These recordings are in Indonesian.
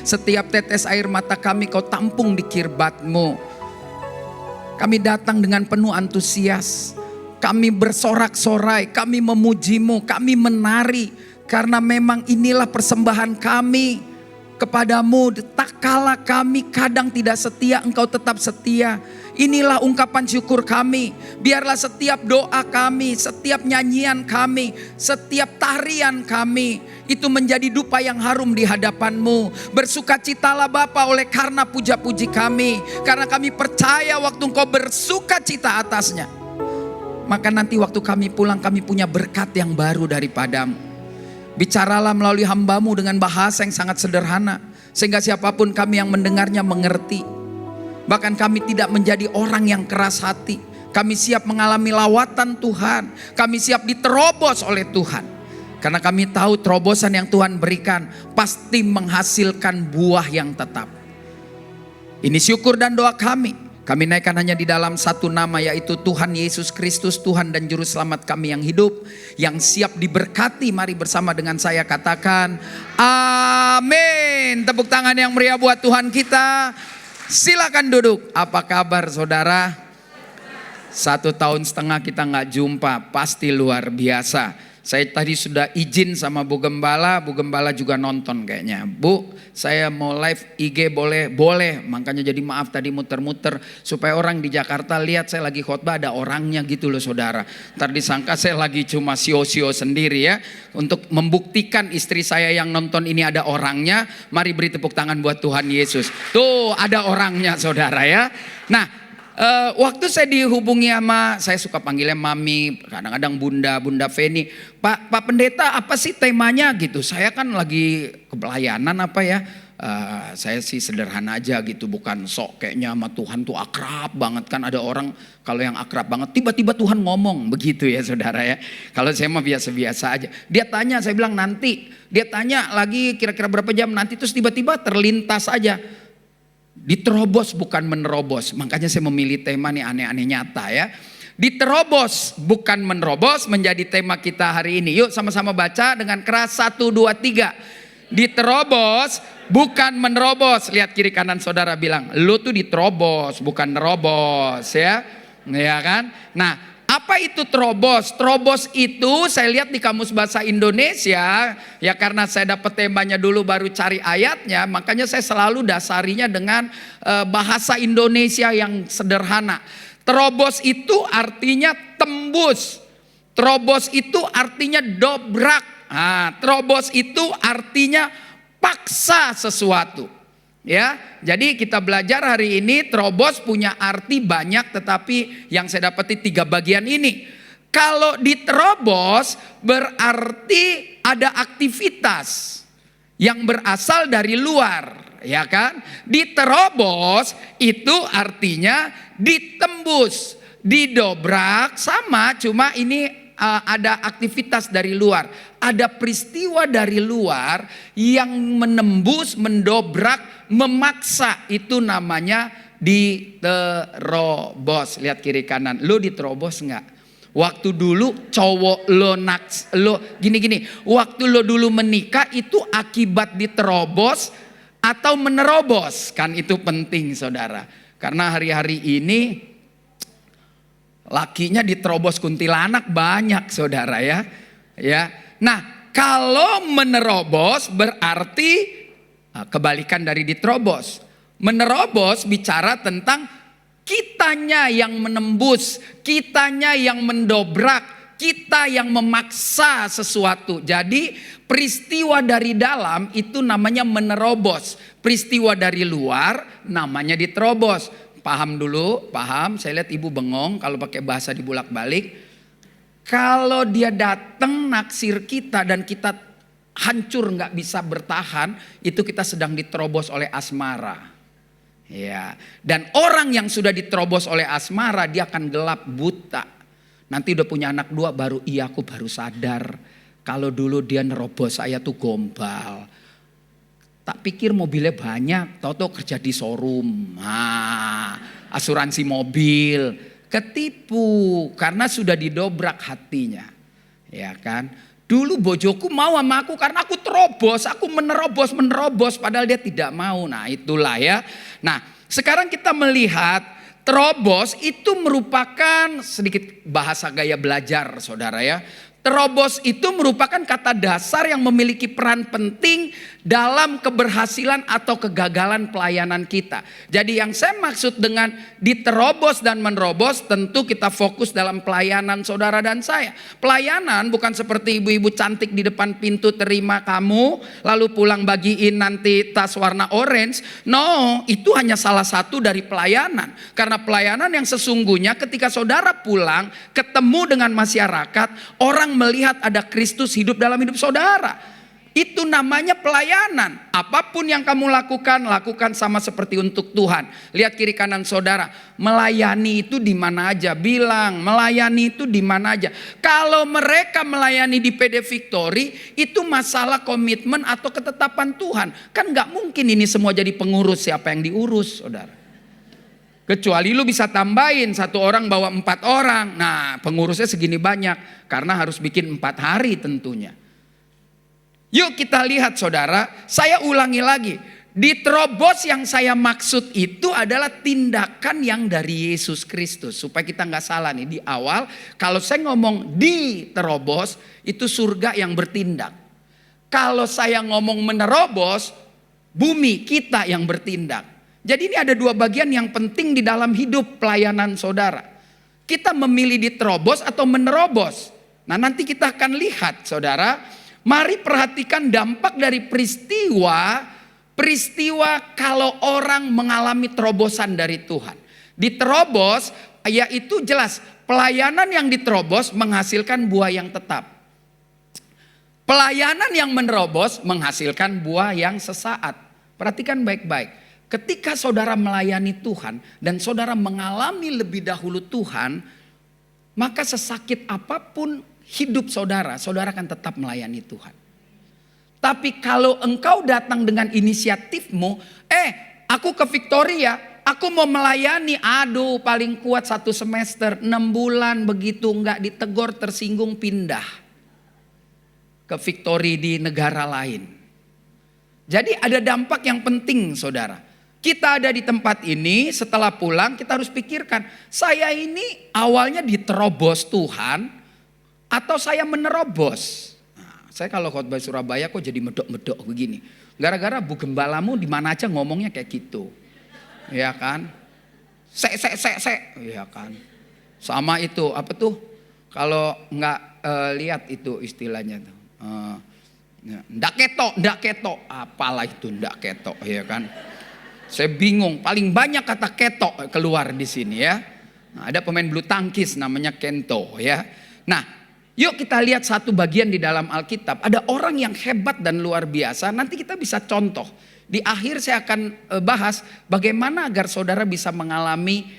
Setiap tetes air mata kami kau tampung di kirbat-Mu. Kami datang dengan penuh antusias. Kami bersorak-sorai, kami memuji-Mu, kami menari. Karena memang inilah persembahan kami kepadamu. Tak kala kami kadang tidak setia, Engkau tetap setia. Inilah ungkapan syukur kami. Biarlah setiap doa kami, setiap nyanyian kami, setiap tarian kami, itu menjadi dupa yang harum di hadapan-Mu. Bersukacitalah Bapa oleh karena puja-puji kami. Karena kami percaya waktu Engkau bersukacita atasnya, maka nanti waktu kami pulang kami punya berkat yang baru daripada-Mu. Bicaralah melalui hamba-Mu dengan bahasa yang sangat sederhana, sehingga siapapun kami yang mendengarnya mengerti. Bahkan kami tidak menjadi orang yang keras hati. Kami siap mengalami lawatan Tuhan. Kami siap diterobos oleh Tuhan. Karena kami tahu terobosan yang Tuhan berikan pasti menghasilkan buah yang tetap. Ini syukur dan doa kami. Kami naikkan hanya di dalam satu nama, yaitu Tuhan Yesus Kristus, Tuhan dan Juru Selamat kami yang hidup, yang siap diberkati. Mari bersama dengan saya katakan amin. Tepuk tangan yang meriah buat Tuhan kita. Silakan duduk. Apa kabar saudara? 1,5 tahun kita gak jumpa, pasti luar biasa. Saya tadi sudah izin sama Bu Gembala juga nonton kayaknya. Bu, saya mau live IG boleh? Boleh, makanya jadi maaf tadi muter-muter. Supaya orang di Jakarta lihat saya lagi khotbah ada orangnya gitu loh saudara. Ntar disangka saya lagi cuma sio-sio sendiri ya. Untuk membuktikan istri saya yang nonton ini ada orangnya, mari beri tepuk tangan buat Tuhan Yesus. Tuh ada orangnya saudara ya. Nah, waktu saya dihubungi sama, saya suka panggilnya Mami, kadang-kadang Bunda Feni. Pak Pendeta apa sih temanya gitu. Saya kan lagi kepelayanan apa ya. Saya sih sederhana aja gitu, bukan sok kayaknya sama Tuhan tuh akrab banget. Kan ada orang kalau yang akrab banget tiba-tiba Tuhan ngomong begitu ya saudara ya. Kalau saya mah biasa-biasa aja. Dia tanya, saya bilang nanti. Dia tanya lagi kira-kira berapa jam nanti, terus tiba-tiba terlintas aja. Diterobos bukan menerobos. Makanya saya memilih tema nih aneh-aneh nyata ya. Diterobos bukan menerobos menjadi tema kita hari ini. Yuk sama-sama baca dengan keras 1, 2, 3. Diterobos bukan menerobos. Lihat kiri kanan saudara bilang, lu tuh diterobos bukan nerobos ya. Ya kan? Nah, apa itu terobos? Terobos itu saya lihat di Kamus Bahasa Indonesia. Ya karena saya dapat temanya dulu baru cari ayatnya. Makanya saya selalu dasarinya dengan bahasa Indonesia yang sederhana. Terobos itu artinya tembus. Terobos itu artinya dobrak. Terobos itu artinya paksa sesuatu. Ya, jadi kita belajar hari ini terobos punya arti banyak, tetapi yang saya dapati 3 bagian ini. Kalau diterobos berarti ada aktivitas yang berasal dari luar, ya kan? Diterobos itu artinya ditembus, didobrak sama, cuma ini ada aktivitas dari luar, ada peristiwa dari luar yang menembus, mendobrak, memaksa, itu namanya diterobos. Lihat kiri kanan, lo diterobos nggak? Waktu dulu cowok lo gini, waktu lo dulu menikah itu akibat diterobos atau menerobos? Kan itu penting saudara, karena hari-hari ini lakinya diterobos kuntilanak banyak saudara ya. Ya. Nah, kalau menerobos berarti kebalikan dari diterobos. Menerobos bicara tentang kitanya yang menembus, kitanya yang mendobrak, kita yang memaksa sesuatu. Jadi peristiwa dari dalam itu namanya menerobos. Peristiwa dari luar namanya diterobos. Paham dulu, paham. Saya lihat ibu bengong kalau pakai bahasa dibulak-balik. Kalau dia datang naksir kita dan kita hancur nggak bisa bertahan, itu kita sedang diterobos oleh asmara. Ya, dan orang yang sudah diterobos oleh asmara dia akan gelap buta. Nanti udah punya anak 2 baru aku baru sadar kalau dulu dia nerobos saya tuh gombal. Tak pikir mobilnya banyak, tahu-tahu kerja di showroom. Asuransi mobil, ketipu karena sudah didobrak hatinya. Ya kan? Dulu bojoku mau sama aku karena aku terobos, aku menerobos padahal dia tidak mau. Nah, itulah ya. Nah, sekarang kita melihat terobos itu merupakan sedikit bahasa gaya belajar, saudara ya. Terobos itu merupakan kata dasar yang memiliki peran penting dalam keberhasilan atau kegagalan pelayanan kita. Jadi yang saya maksud dengan diterobos dan menerobos, tentu kita fokus dalam pelayanan saudara dan saya. Pelayanan bukan seperti ibu-ibu cantik di depan pintu terima kamu, lalu pulang bagiin nanti tas warna orange. No, itu hanya salah satu dari pelayanan. Karena pelayanan yang sesungguhnya ketika saudara pulang ketemu dengan masyarakat, orang melihat ada Kristus hidup dalam hidup saudara. Itu namanya pelayanan. Apapun yang kamu lakukan, lakukan sama seperti untuk Tuhan. Lihat kiri kanan saudara, melayani itu di mana aja. Bilang, melayani itu di mana aja. Kalau mereka melayani di PD Victory, itu masalah komitmen atau ketetapan Tuhan. Kan gak mungkin ini semua jadi pengurus, siapa yang diurus, saudara. Kecuali lu bisa tambahin 1 orang bawa 4 orang. Nah, pengurusnya segini banyak. Karena harus bikin 4 hari tentunya. Yuk kita lihat saudara, saya ulangi lagi. Diterobos yang saya maksud itu adalah tindakan yang dari Yesus Kristus. Supaya kita gak salah nih di awal. Kalau saya ngomong diterobos, itu surga yang bertindak. Kalau saya ngomong menerobos, bumi kita yang bertindak. Jadi ini ada 2 bagian yang penting di dalam hidup pelayanan saudara. Kita memilih diterobos atau menerobos. Nah, nanti kita akan lihat saudara. Mari perhatikan dampak dari peristiwa kalau orang mengalami terobosan dari Tuhan. Diterobos yaitu jelas pelayanan yang diterobos menghasilkan buah yang tetap. Pelayanan yang menerobos menghasilkan buah yang sesaat. Perhatikan baik-baik. Ketika saudara melayani Tuhan dan saudara mengalami lebih dahulu Tuhan, maka sesakit apapun hidup saudara, saudara akan tetap melayani Tuhan. Tapi kalau engkau datang dengan inisiatifmu, aku ke Victoria, aku mau melayani, aduh paling kuat 1 semester, 6 bulan begitu enggak ditegur tersinggung pindah ke Victory di negara lain. Jadi ada dampak yang penting saudara. Kita ada di tempat ini, setelah pulang kita harus pikirkan, saya ini awalnya diterobos Tuhan atau saya menerobos. Nah, saya kalau khotbah Surabaya kok jadi medok-medok begini. Gara-gara Bu Gembalamu di mana aja ngomongnya kayak gitu. Ya kan? Ya kan? Sama itu, apa tuh? Kalau nggak lihat itu istilahnya tuh. Ndak ketok, apalah itu ndak ketok, ya kan? Saya bingung, paling banyak kata ketok keluar di sini ya. Nah, ada pemain bulu tangkis namanya Kento ya. Nah, yuk kita lihat satu bagian di dalam Alkitab. Ada orang yang hebat dan luar biasa. Nanti kita bisa contoh. Di akhir saya akan bahas bagaimana agar saudara bisa mengalami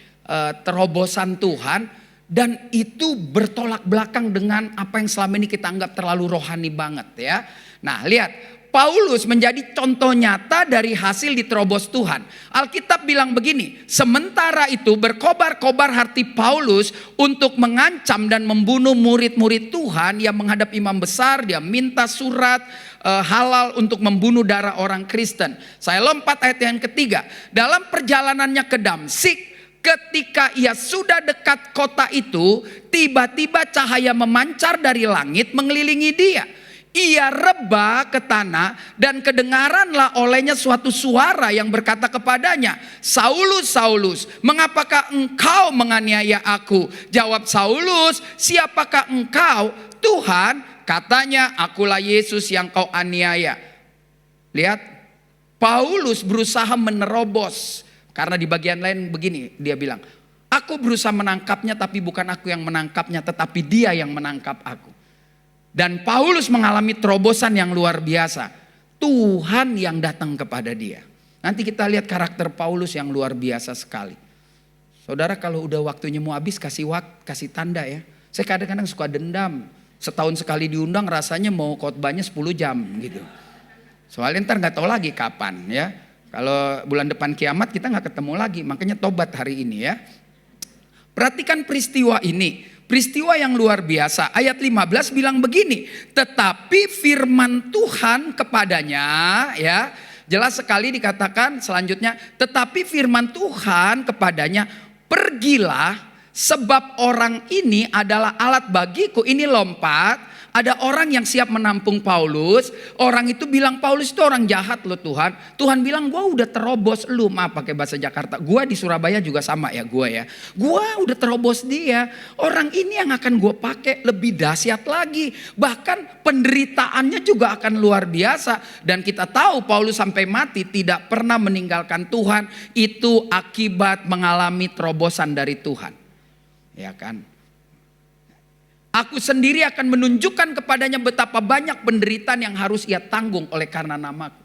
terobosan Tuhan. Dan itu bertolak belakang dengan apa yang selama ini kita anggap terlalu rohani banget ya. Nah lihat. Paulus menjadi contoh nyata dari hasil diterobos Tuhan. Alkitab bilang begini, sementara itu berkobar-kobar hati Paulus untuk mengancam dan membunuh murid-murid Tuhan yang menghadap imam besar. Dia minta surat halal untuk membunuh darah orang Kristen. Saya lompat ayat yang ketiga. Dalam perjalanannya ke Damsyik, ketika ia sudah dekat kota itu, tiba-tiba cahaya memancar dari langit mengelilingi dia. Ia reba ke tanah dan kedengaranlah olehnya suatu suara yang berkata kepadanya, Saulus, Saulus, mengapakah engkau menganiaya aku? Jawab Saulus, siapakah engkau? Tuhan, katanya, akulah Yesus yang kau aniaya. Lihat, Paulus berusaha menerobos. Karena di bagian lain begini, dia bilang, aku berusaha menangkapnya tapi bukan aku yang menangkapnya, tetapi dia yang menangkap aku. Dan Paulus mengalami terobosan yang luar biasa. Tuhan yang datang kepada dia. Nanti kita lihat karakter Paulus yang luar biasa sekali. Saudara kalau udah waktunya mau habis kasih tanda ya. Saya kadang-kadang suka dendam. Setahun sekali diundang rasanya mau khotbahnya 10 jam gitu. Soalnya ntar nggak tahu lagi kapan ya. Kalau bulan depan kiamat kita nggak ketemu lagi, makanya tobat hari ini ya. Perhatikan peristiwa ini, peristiwa yang luar biasa. Ayat 15 bilang begini, tetapi firman Tuhan kepadanya, ya jelas sekali dikatakan selanjutnya, tetapi firman Tuhan kepadanya, pergilah sebab orang ini adalah alat bagiku. Ini lompat. Ada orang yang siap menampung Paulus. Orang itu bilang, Paulus itu orang jahat loh Tuhan. Tuhan bilang, gua udah terobos lu. Maaf pakai bahasa Jakarta. Gua di Surabaya juga sama ya gua ya. Gua udah terobos dia. Orang ini yang akan gua pakai lebih dahsyat lagi. Bahkan penderitaannya juga akan luar biasa. Dan kita tahu Paulus sampai mati tidak pernah meninggalkan Tuhan. Itu akibat mengalami terobosan dari Tuhan. Ya kan? Aku sendiri akan menunjukkan kepadanya betapa banyak penderitaan yang harus ia tanggung oleh karena namaku.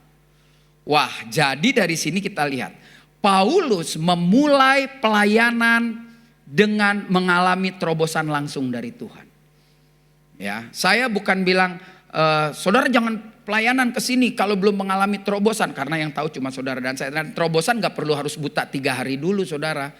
Wah, jadi dari sini kita lihat. Paulus memulai pelayanan dengan mengalami terobosan langsung dari Tuhan. Ya, saya bukan bilang, saudara jangan pelayanan ke sini kalau belum mengalami terobosan. Karena yang tahu cuma saudara dan saya. Dan terobosan gak perlu harus buta 3 hari dulu saudara.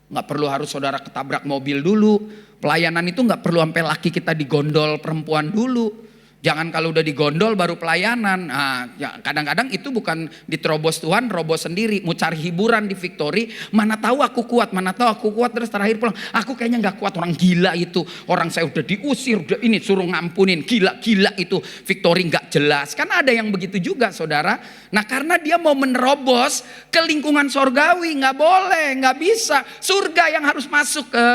Gak perlu harus saudara ketabrak mobil dulu. Pelayanan itu gak perlu sampai laki kita digondol perempuan dulu. Jangan kalau udah digondol baru pelayanan. Nah, ya kadang-kadang itu bukan diterobos Tuhan, robos sendiri. Mau cari hiburan di Victory, mana tahu aku kuat, mana tahu aku kuat. Terus terakhir pulang, aku kayaknya gak kuat, orang gila itu. Orang saya udah diusir, udah ini suruh ngampunin. Gila-gila itu, Victory gak jelas. Kan ada yang begitu juga saudara. Nah karena dia mau menerobos ke lingkungan sorgawi, gak boleh, gak bisa. Surga yang harus masuk ke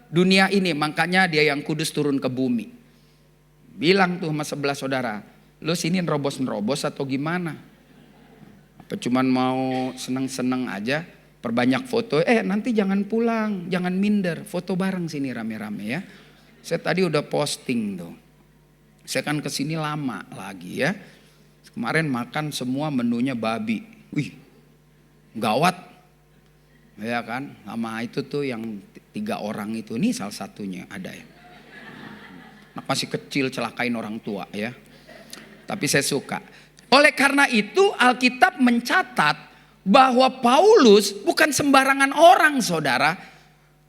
dunia ini. Makanya dia yang kudus turun ke bumi. Bilang tuh sama sebelah saudara, lu sini nerobos-nerobos atau gimana? Apa cuman mau seneng-seneng aja, perbanyak foto, nanti jangan pulang, jangan minder, foto bareng sini rame-rame ya. Saya tadi udah posting tuh, saya kan kesini lama lagi ya. Kemarin makan semua menunya babi, wih gawat. Ya kan, sama itu tuh yang 3 orang itu, nih salah satunya ada ya. Anak masih kecil celakain orang tua ya. Tapi saya suka. Oleh karena itu Alkitab mencatat bahwa Paulus bukan sembarangan orang saudara.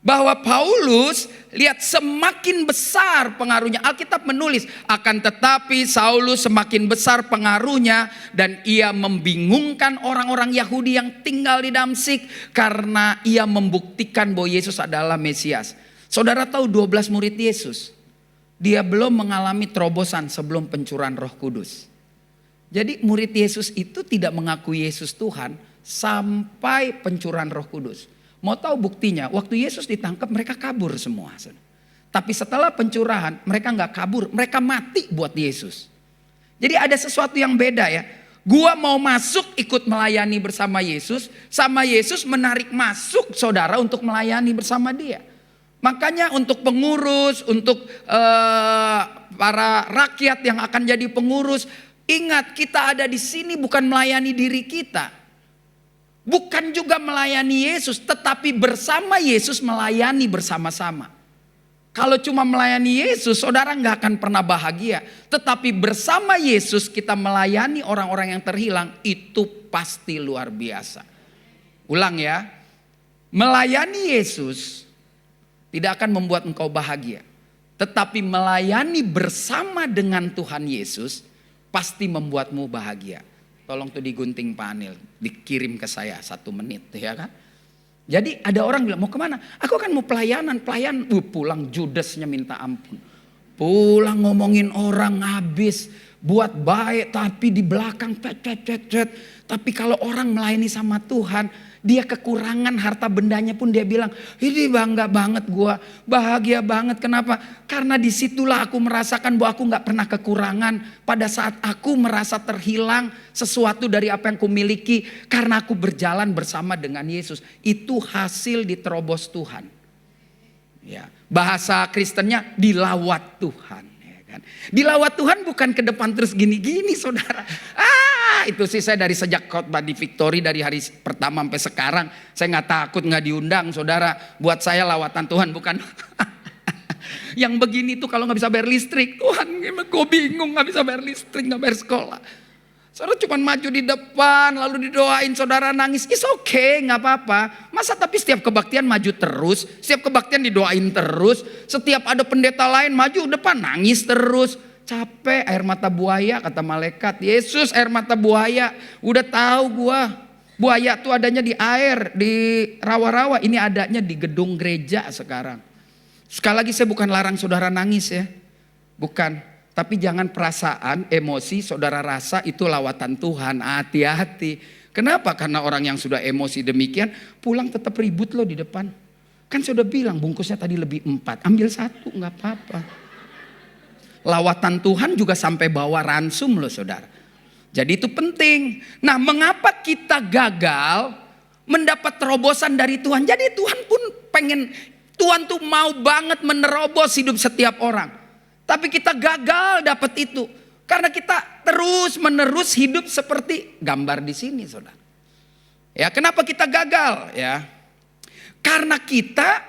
Bahwa Paulus lihat semakin besar pengaruhnya. Alkitab menulis akan tetapi Saulus semakin besar pengaruhnya. Dan ia membingungkan orang-orang Yahudi yang tinggal di Damsik. Karena ia membuktikan bahwa Yesus adalah Mesias. Saudara tahu 12 murid Yesus. Dia belum mengalami terobosan sebelum pencurahan Roh Kudus. Jadi murid Yesus itu tidak mengakui Yesus Tuhan sampai pencurahan Roh Kudus. Mau tahu buktinya? Waktu Yesus ditangkap mereka kabur semua. Tapi setelah pencurahan mereka nggak kabur, mereka mati buat Yesus. Jadi ada sesuatu yang beda ya. Gua mau masuk ikut melayani bersama Yesus, sama Yesus menarik masuk saudara untuk melayani bersama dia. Makanya untuk pengurus, untuk para rakyat yang akan jadi pengurus, ingat kita ada di sini bukan melayani diri kita. Bukan juga melayani Yesus, tetapi bersama Yesus melayani bersama-sama. Kalau cuma melayani Yesus, saudara nggak akan pernah bahagia. Tetapi bersama Yesus kita melayani orang-orang yang terhilang, itu pasti luar biasa. Ulang ya, melayani Yesus tidak akan membuat engkau bahagia. Tetapi melayani bersama dengan Tuhan Yesus pasti membuatmu bahagia. Tolong tuh digunting Pak Anil, dikirim ke saya 1 menit ya kan. Jadi ada orang bilang mau kemana? Aku kan mau pelayanan. Pulang judesnya minta ampun. Pulang ngomongin orang habis. Buat baik tapi di belakang cet. Tapi kalau orang melayani sama Tuhan, dia kekurangan harta bendanya pun dia bilang, ini bangga banget gua, bahagia banget. Kenapa? Karena disitulah aku merasakan bahwa aku gak pernah kekurangan. Pada saat aku merasa terhilang sesuatu dari apa yang kumiliki, karena aku berjalan bersama dengan Yesus. Itu hasil diterobos Tuhan. Ya, bahasa Kristennya dilawat Tuhan. Dilawat Tuhan bukan ke depan terus gini-gini saudara. Itu sih saya dari sejak khotbah di Victory dari hari pertama sampai sekarang. Saya gak takut gak diundang saudara. Buat saya lawatan Tuhan bukan. Yang begini tuh kalau gak bisa bayar listrik. Tuhan gue bingung gak bisa bayar listrik, gak bayar sekolah. Saudara cuma maju di depan lalu didoain, saudara nangis. It's okay, gak apa-apa. Masa tapi setiap kebaktian maju terus, setiap kebaktian didoain terus, setiap ada pendeta lain maju depan nangis terus. Capek, air mata buaya kata malaikat. Yesus air mata buaya, udah tahu gua. Buaya tuh adanya di air, di rawa-rawa. Ini adanya di gedung gereja sekarang. Sekali lagi saya bukan larang saudara nangis ya. Bukan. Tapi jangan perasaan, emosi, saudara rasa itu lawatan Tuhan. Hati-hati. Kenapa? Karena orang yang sudah emosi demikian, pulang tetap ribut loh di depan. Kan saya udah bilang bungkusnya tadi lebih 4. Ambil 1, gak apa-apa. Lawatan Tuhan juga sampai bawa ransum loh saudara. Jadi itu penting. Nah, mengapa kita gagal mendapat terobosan dari Tuhan? Jadi Tuhan pun pengen, Tuhan tuh mau banget menerobos hidup setiap orang. Tapi kita gagal dapat itu. Karena kita terus menerus hidup seperti gambar di sini saudara. Ya, kenapa kita gagal? Ya, karena kita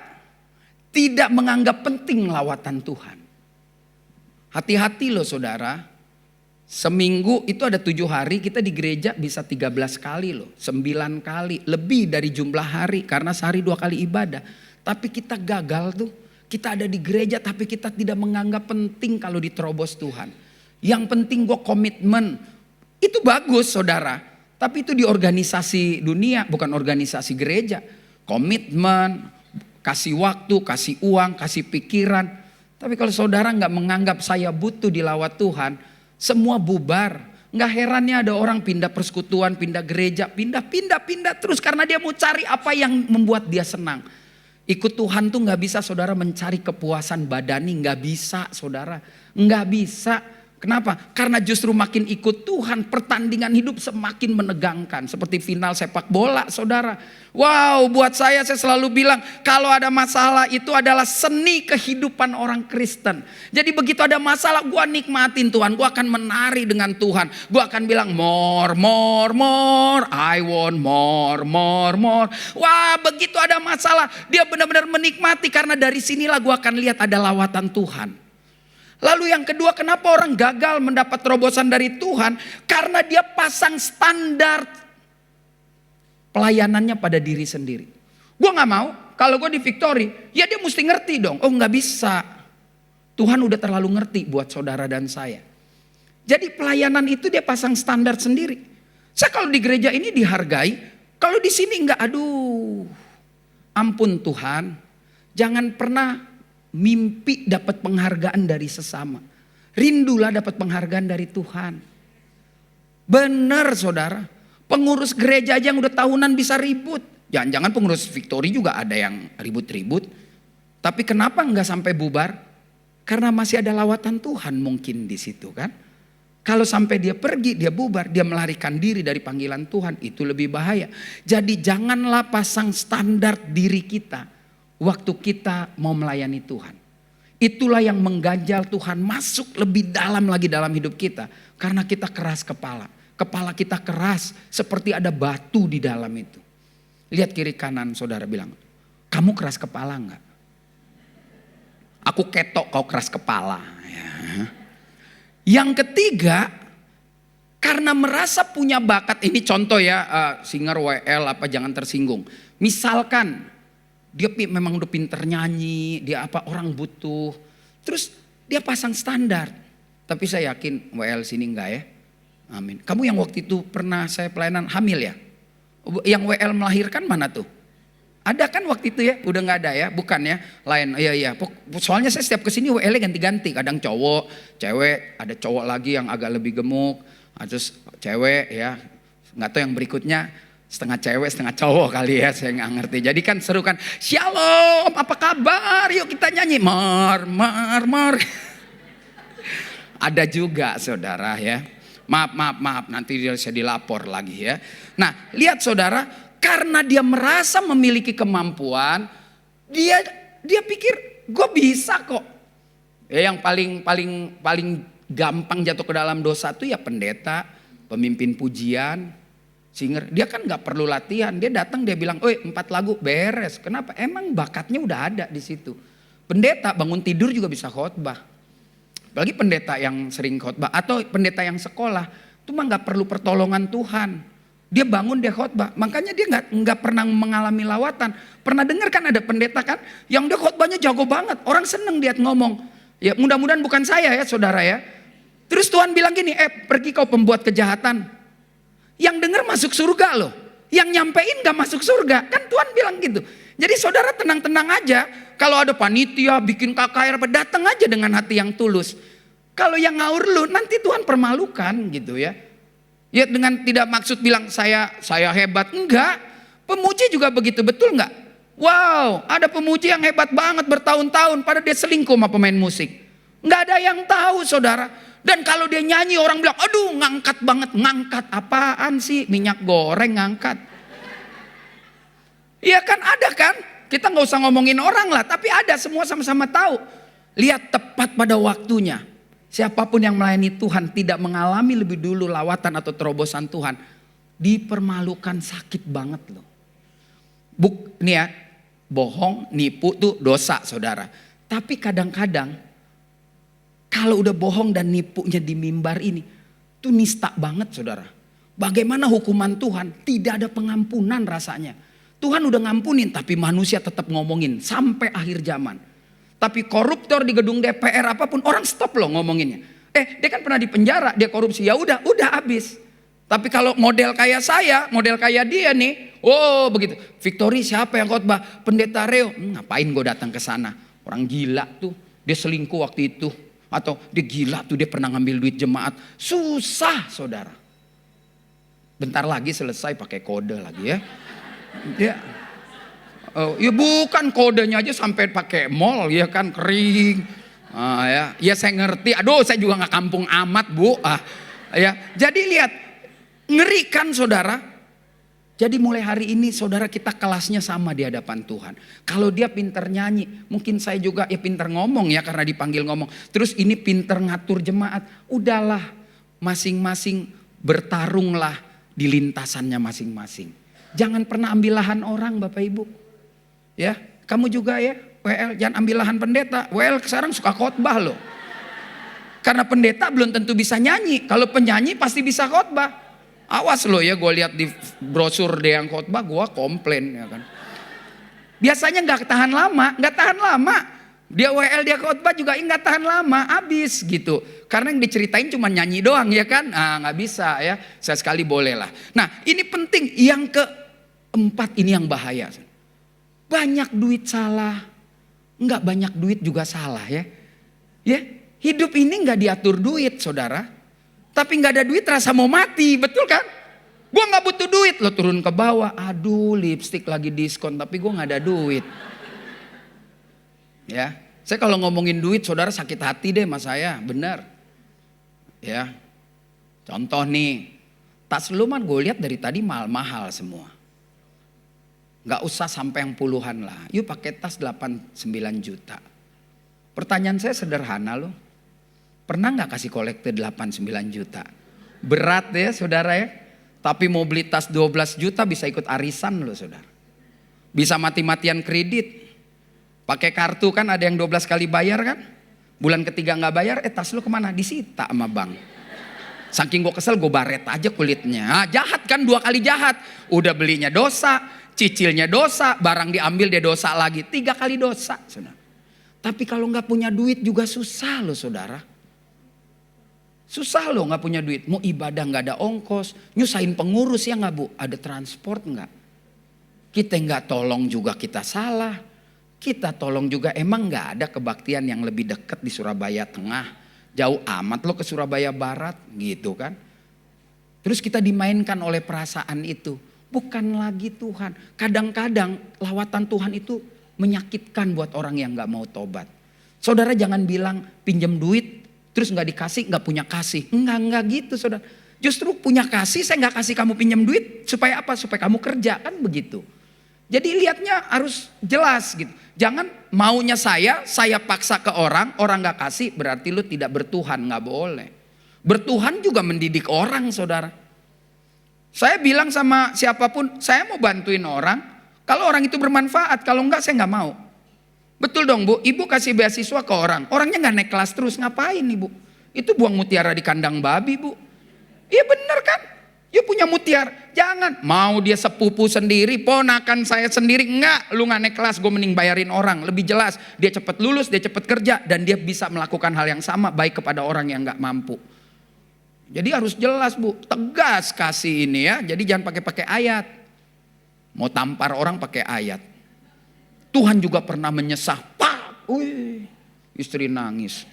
tidak menganggap penting lawatan Tuhan. Hati-hati loh saudara. Seminggu itu ada 7 hari, kita di gereja bisa 13 kali loh. 9 kali, lebih dari jumlah hari. Karena sehari 2 kali ibadah. Tapi kita gagal tuh. Kita ada di gereja tapi kita tidak menganggap penting kalau diterobos Tuhan. Yang penting gue komitmen. Itu bagus saudara. Tapi itu di organisasi dunia, bukan organisasi gereja. Komitmen, kasih waktu, kasih uang, kasih pikiran. Tapi kalau saudara gak menganggap saya butuh dilawat Tuhan, semua bubar. Gak herannya ada orang pindah persekutuan, pindah gereja, pindah terus. Karena dia mau cari apa yang membuat dia senang. Ikut Tuhan tuh gak bisa saudara mencari kepuasan badani. Gak bisa saudara. Gak bisa. Kenapa? Karena justru makin ikut Tuhan, pertandingan hidup semakin menegangkan. Seperti final sepak bola saudara. Wow, buat saya selalu bilang, kalau ada masalah itu adalah seni kehidupan orang Kristen. Jadi begitu ada masalah, gue nikmatin Tuhan. Gue akan menari dengan Tuhan. Gue akan bilang more. I want more. Wah, begitu ada masalah, dia benar-benar menikmati. Karena dari sinilah gue akan lihat ada lawatan Tuhan. Lalu yang kedua, kenapa orang gagal mendapat terobosan dari Tuhan? Karena dia pasang standar pelayanannya pada diri sendiri. Gue gak mau, kalau gue di Victory, ya dia mesti ngerti dong. Oh gak bisa. Tuhan udah terlalu ngerti buat saudara dan saya. Jadi pelayanan itu dia pasang standar sendiri. Saya kalau di gereja ini dihargai, kalau di sini enggak, aduh. Ampun Tuhan, jangan pernah mimpi dapat penghargaan dari sesama. Rindulah dapat penghargaan dari Tuhan. Benar saudara. Pengurus gereja aja yang udah tahunan bisa ribut. Jangan-jangan pengurus Victory juga ada yang ribut-ribut. Tapi kenapa enggak sampai bubar? Karena masih ada lawatan Tuhan mungkin di situ kan. Kalau sampai dia pergi, dia bubar, dia melarikan diri dari panggilan Tuhan, itu lebih bahaya. Jadi janganlah pasang standar diri kita waktu kita mau melayani Tuhan. Itulah yang mengganjal Tuhan masuk lebih dalam lagi dalam hidup kita. Karena kita keras kepala. Kepala kita keras seperti ada batu di dalam itu. Lihat kiri kanan saudara bilang, kamu keras kepala enggak? Aku ketok, kau keras kepala. Ya. Yang ketiga, karena merasa punya bakat. Ini contoh ya, singer WL apa jangan tersinggung. Misalkan dia memang udah pinter nyanyi, dia apa orang butuh. Terus dia pasang standar. Tapi saya yakin WL sini enggak ya. Amin. Kamu yang waktu itu pernah saya pelayanan hamil ya? Yang WL melahirkan mana tuh? Ada kan waktu itu ya? Udah enggak ada ya? Bukan ya? Lain. Iya. Soalnya saya setiap kesini WL ganti-ganti. Kadang cowok, cewek. Ada cowok lagi yang agak lebih gemuk. Terus cewek ya. Enggak tahu yang berikutnya. Setengah cewek, setengah cowok kali ya, saya nggak ngerti. Jadi kan seru kan, shalom, apa kabar? Yuk kita nyanyi, mar. Ada juga saudara ya. Maaf, nanti saya dilapor lagi ya. Nah, lihat saudara, karena dia merasa memiliki kemampuan, dia pikir gue bisa kok. Ya, yang paling gampang jatuh ke dalam dosa tuh ya pendeta, pemimpin pujian, singer. Dia kan gak perlu latihan. Dia datang dia bilang, 4 lagu beres. Kenapa? Emang bakatnya udah ada di situ. Pendeta bangun tidur juga bisa khotbah. Apalagi pendeta yang sering khotbah. Atau pendeta yang sekolah. itu mah nggak perlu pertolongan Tuhan. Dia bangun, dia khotbah. Makanya dia nggak pernah mengalami lawatan. Pernah dengar kan ada pendeta kan, yang dia khotbahnya jago banget. Orang seneng dia ngomong. Ya mudah-mudahan bukan saya ya saudara ya. Terus Tuhan bilang gini, pergi kau pembuat kejahatan. Yang dengar masuk surga loh. Yang nyampein gak masuk surga. Kan Tuhan bilang gitu. Jadi saudara tenang-tenang aja. Kalau ada panitia bikin KKR, datang aja dengan hati yang tulus. Kalau yang ngaur lu, nanti Tuhan permalukan gitu ya. Ya dengan tidak maksud bilang saya hebat. Enggak. Pemuji juga begitu, betul enggak? Wow, ada pemuji yang hebat banget bertahun-tahun. Padahal dia selingkuh sama pemain musik. Enggak ada yang tahu saudara. Dan kalau dia nyanyi orang bilang, aduh ngangkat banget. Ngangkat apaan sih? Minyak goreng ngangkat. Iya kan ada kan? Kita gak usah ngomongin orang lah. Tapi ada, semua sama-sama tahu. Lihat tepat pada waktunya. Siapapun yang melayani Tuhan tidak mengalami lebih dulu lawatan atau terobosan Tuhan. Dipermalukan sakit banget loh. Nih ya, bohong, nipu tuh dosa saudara. Tapi kadang-kadang kalau udah bohong dan nipunya di mimbar ini, tuh nista banget saudara. Bagaimana hukuman Tuhan? Tidak ada pengampunan rasanya. Tuhan udah ngampunin tapi manusia tetap ngomongin sampai akhir zaman. Tapi koruptor di gedung DPR apapun orang stop loh ngomonginnya. Dia kan pernah di penjara, dia korupsi, ya udah habis. Tapi kalau model kayak saya, model kayak dia nih, oh begitu. Victory siapa yang khotbah? Pendeta Reo. Ngapain gue datang ke sana? Orang gila tuh, dia selingkuh waktu itu. Atau dia gila tuh, dia pernah ngambil duit jemaat. Susah saudara. Bentar lagi selesai pakai kode lagi ya. Ya bukan kodenya aja sampai pakai mall ya kan, kering. Ya saya ngerti. Aduh saya juga nggak kampung amat bu. Ya jadi lihat, ngeri kan saudara. Jadi mulai hari ini saudara kita kelasnya sama di hadapan Tuhan. Kalau dia pinter nyanyi, mungkin saya juga ya pinter ngomong ya karena dipanggil ngomong. Terus ini pinter ngatur jemaat. Udahlah, masing-masing bertarunglah di lintasannya masing-masing. Jangan pernah ambil lahan orang Bapak Ibu. Ya, kamu juga ya, WL jangan ambil lahan pendeta. WL sekarang suka khotbah loh. Karena pendeta belum tentu bisa nyanyi. Kalau penyanyi pasti bisa khotbah. Awas loh ya, gue lihat di brosur dia yang khotbah, gue komplain ya kan. Biasanya nggak tahan lama. Dia WL dia khotbah juga nggak tahan lama, habis gitu. Karena yang diceritain cuma nyanyi doang ya kan, nggak bisa ya. Saya sekali boleh lah. Nah ini penting, yang keempat ini yang bahaya. Banyak duit salah, nggak banyak duit juga salah ya. Ya hidup ini nggak diatur duit saudara. Tapi nggak ada duit rasa mau mati, betul kan? Gue nggak butuh duit, lo turun ke bawah, aduh lipstik lagi diskon, tapi gue nggak ada duit. Ya, saya kalau ngomongin duit, saudara sakit hati deh sama saya, benar. Ya, contoh nih, tas lu mah gue lihat dari tadi mahal-mahal semua. Nggak usah sampai yang puluhan lah, yuk pakai tas 8-9 juta. Pertanyaan saya sederhana loh. Pernah gak kasih kolektor 8-9 juta? Berat ya saudara ya. Tapi mau beli tas 12 juta bisa ikut arisan loh saudara. Bisa mati-matian kredit. Pakai kartu kan ada yang 12 kali bayar kan. Bulan ketiga gak bayar, tas lu kemana? Disita sama bank. Saking gue kesel gue baret aja kulitnya. Jahat kan, 2 kali jahat. Udah belinya dosa, cicilnya dosa, barang diambil dia dosa lagi. 3 kali dosa saudara. Tapi kalau gak punya duit juga susah loh saudara. Susah loh gak punya duit. Mau ibadah gak ada ongkos. Nyusahin pengurus ya gak bu? Ada transport gak? Kita gak tolong juga kita salah. Kita tolong juga emang gak ada kebaktian yang lebih dekat di Surabaya Tengah. Jauh amat lo ke Surabaya Barat gitu kan. Terus kita dimainkan oleh perasaan itu. Bukan lagi Tuhan. Kadang-kadang lawatan Tuhan itu menyakitkan buat orang yang gak mau tobat. Saudara jangan bilang pinjam duit. Terus gak dikasih, gak punya kasih. Enggak gitu saudara. Justru punya kasih, saya gak kasih kamu pinjam duit. Supaya apa? Supaya kamu kerja, kan begitu. Jadi lihatnya harus jelas gitu. Jangan maunya saya paksa ke orang gak kasih. Berarti lu tidak bertuhan, gak boleh. Bertuhan juga mendidik orang saudara. Saya bilang sama siapapun, saya mau bantuin orang. Kalau orang itu bermanfaat, kalau enggak saya gak mau. Betul dong bu, ibu kasih beasiswa ke orang. Orangnya gak naik kelas terus, ngapain ibu? Itu buang mutiara di kandang babi bu. Iya bener kan? You punya mutiara. Jangan. Mau dia sepupu sendiri, ponakan saya sendiri. Enggak, lu gak naik kelas, gue mending bayarin orang. Lebih jelas, dia cepat lulus, dia cepat kerja. Dan dia bisa melakukan hal yang sama baik kepada orang yang gak mampu. Jadi harus jelas Bu, tegas kasih ini ya. Jadi jangan pakai ayat. Mau tampar orang pakai ayat. Tuhan juga pernah menyesah. Pak, wih, istri nangis.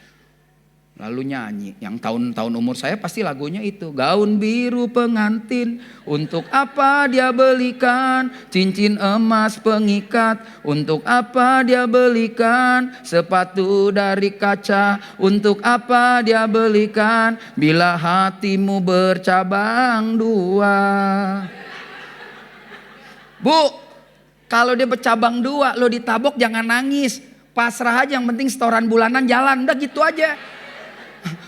Lalu nyanyi, yang tahun-tahun umur saya pasti lagunya itu. Gaun biru pengantin, untuk apa dia belikan? Cincin emas pengikat, untuk apa dia belikan? Sepatu dari kaca, untuk apa dia belikan? Bila hatimu bercabang dua. Bu, kalau dia bercabang dua, lo ditabok jangan nangis. Pasrah aja, yang penting setoran bulanan jalan, udah gitu aja.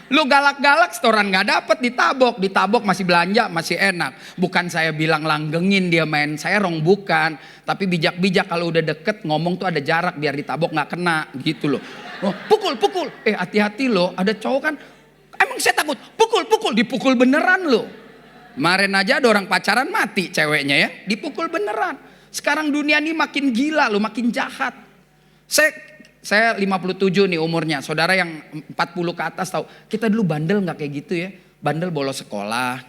Lu galak-galak setoran gak dapet, ditabok masih belanja masih enak. Bukan saya bilang langgengin dia main serong, bukan. Tapi bijak-bijak kalau udah deket ngomong tuh ada jarak biar ditabok gak kena gitu loh. Oh, pukul. Hati-hati loh, ada cowok kan emang saya takut, pukul, dipukul beneran loh. Kemarin aja ada orang pacaran mati ceweknya ya, dipukul beneran. Sekarang dunia ini makin gila loh, makin jahat. Saya 57 nih umurnya, saudara yang 40 ke atas tahu. Kita dulu bandel gak kayak gitu ya. Bandel bolos sekolah.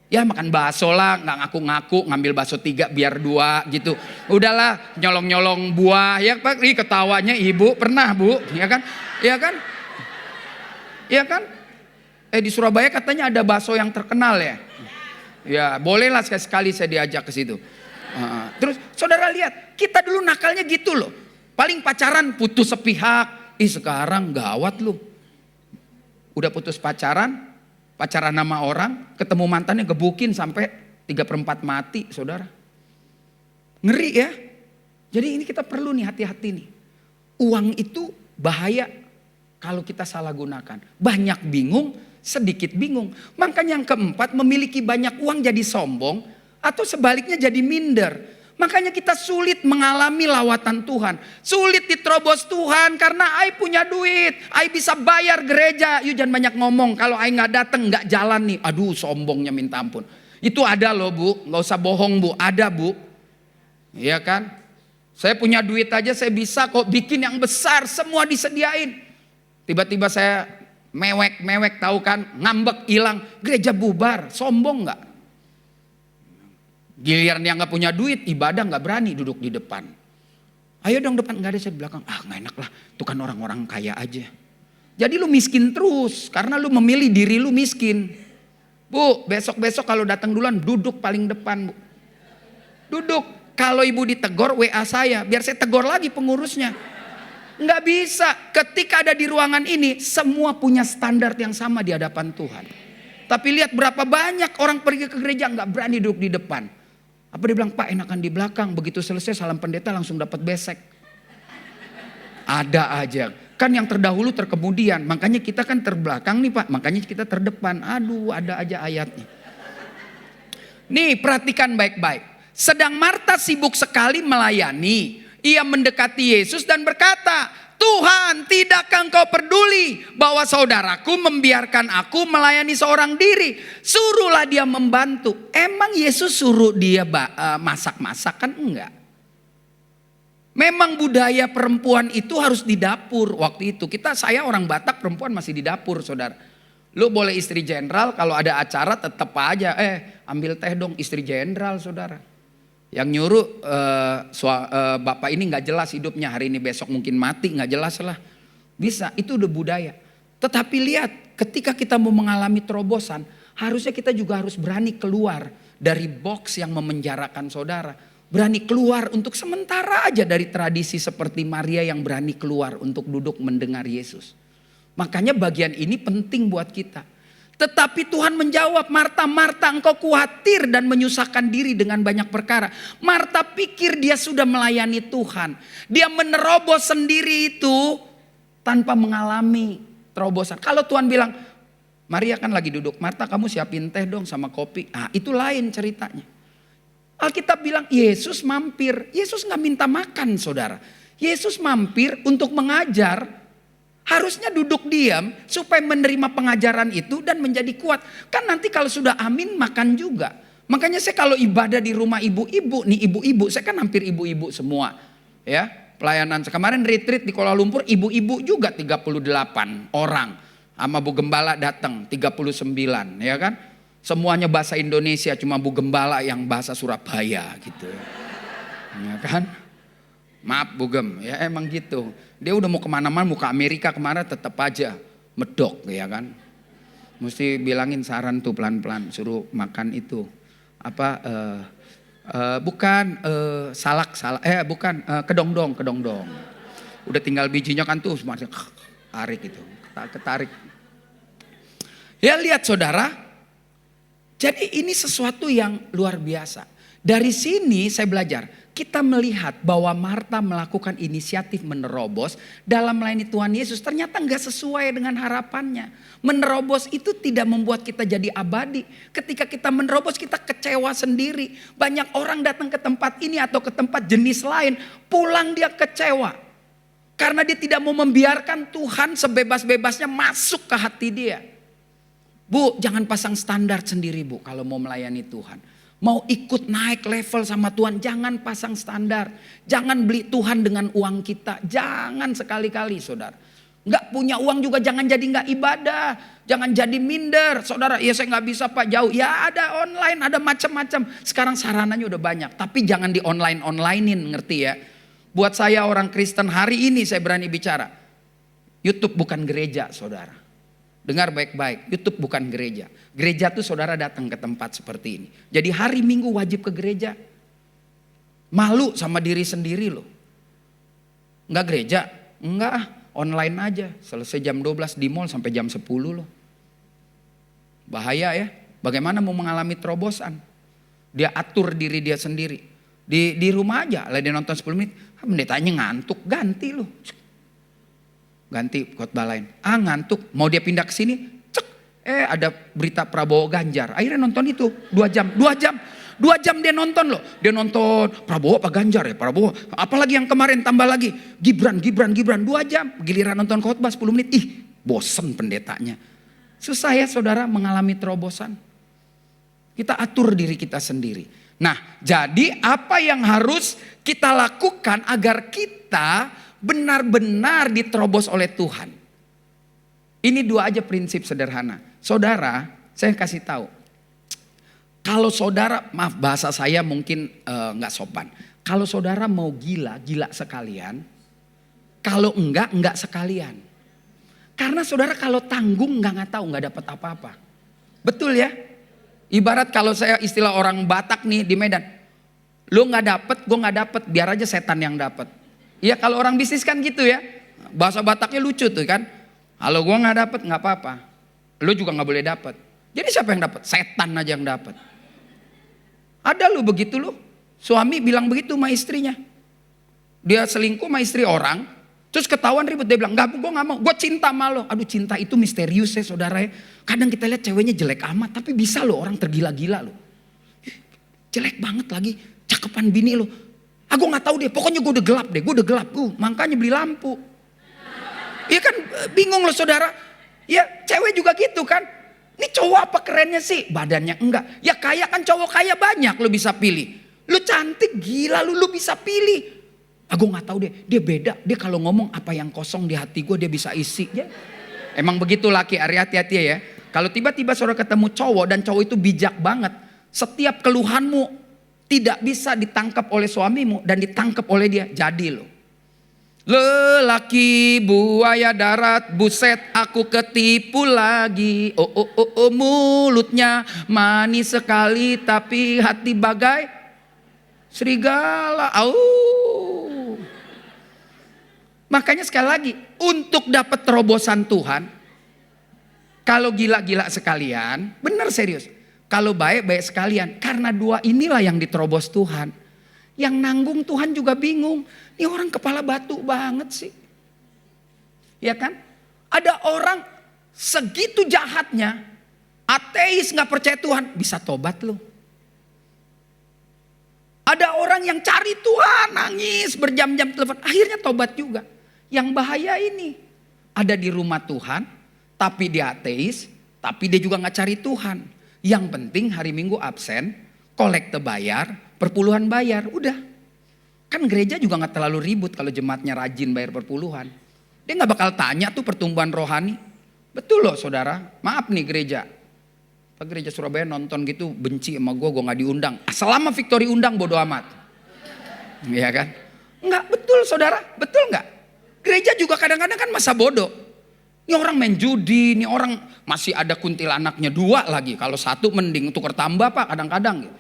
Ya makan bakso lah, gak ngaku-ngaku, ngambil bakso 3 biar 2 gitu. Udahlah nyolong-nyolong buah. Ya Pak, ketawanya ibu pernah Bu, ya kan? Iya kan? Di Surabaya katanya ada bakso yang terkenal ya. Ya bolehlah sekali-sekali saya diajak ke situ. Terus saudara lihat, kita dulu nakalnya gitu loh. Paling pacaran putus sepihak. Sekarang gawat lu. Udah putus pacaran sama orang, ketemu mantannya gebukin sampai 3/4 mati, saudara. Ngeri ya. Jadi ini kita perlu nih hati-hati nih. Uang itu bahaya kalau kita salah gunakan. Banyak bingung, sedikit bingung. Makanya yang keempat, memiliki banyak uang jadi sombong atau sebaliknya jadi minder. Makanya kita sulit mengalami lawatan Tuhan. Sulit diterobos Tuhan karena I punya duit. I bisa bayar gereja. You jangan banyak ngomong. Kalau I gak datang, gak jalan nih. Aduh sombongnya minta ampun. Itu ada loh Bu. Gak usah bohong Bu. Ada Bu. Iya kan? Saya punya duit aja saya bisa kok bikin yang besar. Semua disediain. Tiba-tiba saya mewek tahu kan. Ngambek hilang. Gereja bubar. Sombong gak? Giliran dia gak punya duit, ibadah gak berani duduk di depan. Ayo dong depan, gak ada, saya di belakang. Gak enak lah, itu kan orang-orang kaya aja. Jadi lu miskin terus, karena lu memilih diri lu miskin. Bu, besok-besok kalau datang duluan, duduk paling depan Bu. Duduk, kalau ibu ditegor WA saya, biar saya tegor lagi pengurusnya. Gak bisa, ketika ada di ruangan ini, semua punya standar yang sama di hadapan Tuhan. Tapi lihat berapa banyak orang pergi ke gereja gak berani duduk di depan. Apa dia bilang, Pak enakan di belakang. Begitu selesai salam pendeta langsung dapat besek. Ada aja. Kan yang terdahulu terkemudian. Makanya kita kan terbelakang nih Pak. Makanya kita terdepan. Aduh ada aja ayatnya. Nih perhatikan baik-baik. Sedang Marta sibuk sekali melayani. Ia mendekati Yesus dan berkata, Tuhan, tidakkah engkau peduli bahwa saudaraku membiarkan aku melayani seorang diri? Suruhlah dia membantu. Emang Yesus suruh dia masak-masak kan? Enggak. Memang budaya perempuan itu harus di dapur waktu itu. Saya orang Batak, perempuan masih di dapur saudara. Lu boleh istri jenderal, kalau ada acara tetap aja. Ambil teh dong istri jenderal saudara. Yang nyuruh bapak ini gak jelas hidupnya, hari ini besok mungkin mati, gak jelas lah. Bisa, itu udah budaya. Tetapi lihat, ketika kita mau mengalami terobosan, harusnya kita juga harus berani keluar dari box yang memenjarakan saudara. Berani keluar untuk sementara aja dari tradisi seperti Maria yang berani keluar untuk duduk mendengar Yesus. Makanya bagian ini penting buat kita. Tetapi Tuhan menjawab, Marta, Marta engkau khawatir dan menyusahkan diri dengan banyak perkara. Marta pikir dia sudah melayani Tuhan. Dia menerobos sendiri itu tanpa mengalami terobosan. Kalau Tuhan bilang, Maria kan lagi duduk, Marta kamu siapin teh dong sama kopi. Itu lain ceritanya. Alkitab bilang Yesus mampir. Yesus gak minta makan saudara. Yesus mampir untuk mengajar Harusnya duduk diam supaya menerima pengajaran itu dan menjadi kuat. Kan nanti kalau sudah amin makan juga. Makanya saya kalau ibadah di rumah ibu-ibu, nih ibu-ibu, saya kan hampir ibu-ibu semua. Ya, pelayanan kemarin retreat di Kuala Lumpur, ibu-ibu juga 38 orang. Sama Bu Gembala datang 39, ya kan? Semuanya bahasa Indonesia, cuma Bu Gembala yang bahasa Surabaya gitu. Ya kan? Maaf Bu Gem, ya emang gitu. Dia udah mau kemana-mana, mau ke Amerika kemana tetap aja medok, ya kan. Mesti bilangin saran tuh pelan-pelan, suruh makan itu. Apa, bukan bukan kedongdong. Udah tinggal bijinya kan tuh, masih tarik itu, ketarik. Ya lihat saudara, jadi ini sesuatu yang luar biasa. Dari sini saya belajar. Kita melihat bahwa Marta melakukan inisiatif menerobos dalam melayani Tuhan Yesus. Ternyata nggak sesuai dengan harapannya. Menerobos itu tidak membuat kita jadi abadi. Ketika kita menerobos kita kecewa sendiri. Banyak orang datang ke tempat ini atau ke tempat jenis lain. Pulang dia kecewa. Karena dia tidak mau membiarkan Tuhan sebebas-bebasnya masuk ke hati dia. Bu, jangan pasang standar sendiri bu kalau mau melayani Tuhan. Mau ikut naik level sama Tuhan, jangan pasang standar. Jangan beli Tuhan dengan uang kita. Jangan sekali-kali saudara. Nggak punya uang juga jangan jadi nggak ibadah. Jangan jadi minder. Saudara, ya saya nggak bisa pak jauh. Ya ada online, ada macam-macam. Sekarang sarananya udah banyak. Tapi jangan di online-onlinein, ngerti ya. Buat saya orang Kristen hari ini saya berani bicara. YouTube bukan gereja saudara. Dengar baik-baik, YouTube bukan gereja. Gereja tuh saudara datang ke tempat seperti ini. Jadi hari Minggu wajib ke gereja. Malu sama diri sendiri loh. Enggak gereja? Enggak, online aja. Selesai jam 12 di mall sampai jam 10 loh. Bahaya ya. Bagaimana mau mengalami terobosan? Dia atur diri dia sendiri. Di rumah aja, lah dia nonton 10 menit. Pendetanya ngantuk, ganti loh. Ganti khotbah lain. Ngantuk, mau dia pindah ke sini, cek. Ada berita Prabowo Ganjar. Akhirnya nonton itu 2 jam. 2 jam dia nonton loh. Dia nonton Prabowo apa Ganjar ya, Prabowo. Apalagi yang kemarin tambah lagi Gibran 2 jam. Giliran nonton khotbah 10 menit. Bosen pendetanya. Susah ya saudara mengalami terobosan. Kita atur diri kita sendiri. Nah, jadi apa yang harus kita lakukan agar kita benar-benar diterobos oleh Tuhan. Ini 2 aja prinsip sederhana. Saudara, saya kasih tahu. Kalau saudara, maaf bahasa saya mungkin nggak sopan. Kalau saudara mau gila sekalian. Kalau enggak sekalian. Karena saudara kalau tanggung nggak tahu, nggak dapat apa-apa. Betul ya? Ibarat kalau saya istilah orang Batak nih di Medan. Lu nggak dapet, gue nggak dapet, biar aja setan yang dapet. Iya kalau orang bisnis kan gitu ya. Bahasa Bataknya lucu tuh kan. Kalau gue nggak dapet nggak apa-apa. Lu juga nggak boleh dapet. Jadi siapa yang dapet? Setan aja yang dapet. Ada lu begitu lu. Suami bilang begitu sama istrinya. Dia selingkuh sama istri orang. Terus ketahuan ribut. Dia bilang gue nggak mau. Gue cinta sama lo. Aduh cinta itu misterius ya saudara ya. Kadang kita lihat ceweknya jelek amat. Tapi bisa lo orang tergila-gila lo. Jelek banget lagi. Cakepan bini lo. Aku nggak tahu deh, pokoknya gue udah gelap deh, makanya beli lampu. Iya kan bingung loh saudara. Ya cewek juga gitu kan. Ini cowok apa kerennya sih? Badannya enggak. Ya kaya kan cowok kaya banyak lo bisa pilih. Lo cantik gila lo bisa pilih. Aku nggak tahu deh, dia beda. Dia kalau ngomong apa yang kosong di hati gue dia bisa isi. Ya. Emang begitu laki, hati-hati ya. Kalau tiba-tiba saudara ketemu cowok dan cowok itu bijak banget. Setiap keluhanmu tidak bisa ditangkap oleh suamimu dan ditangkap oleh dia, jadi lo. Lelaki buaya darat, buset aku ketipu lagi. Mulutnya manis sekali tapi hati bagai serigala. Makanya sekali lagi, untuk dapat terobosan Tuhan, kalau gila-gila sekalian, benar serius. Kalau baik-baik sekalian. Karena 2 inilah yang diterobos Tuhan. Yang nanggung Tuhan juga bingung. Ini orang kepala batu banget sih. Ya kan? Ada orang segitu jahatnya. Ateis gak percaya Tuhan. Bisa tobat loh. Ada orang yang cari Tuhan. Nangis berjam-jam telepon. Akhirnya tobat juga. Yang bahaya ini. ada di rumah Tuhan, tapi dia ateis, tapi dia juga gak cari Tuhan. Yang penting hari Minggu absen, kolekte bayar, perpuluhan bayar, udah. Kan gereja juga gak terlalu ribut kalau jemaatnya rajin bayar perpuluhan. Dia gak bakal tanya tuh pertumbuhan rohani. Betul loh saudara, maaf nih gereja. Pak gereja Surabaya nonton gitu benci sama gue gak diundang. Selama Victory undang bodo amat. Iya kan? Enggak, betul saudara, betul enggak? Gereja juga kadang-kadang kan masa bodoh. Ini orang main judi, ini orang masih ada kuntilanaknya 2 lagi. Kalau 1 mending tukar tambah pak kadang-kadang.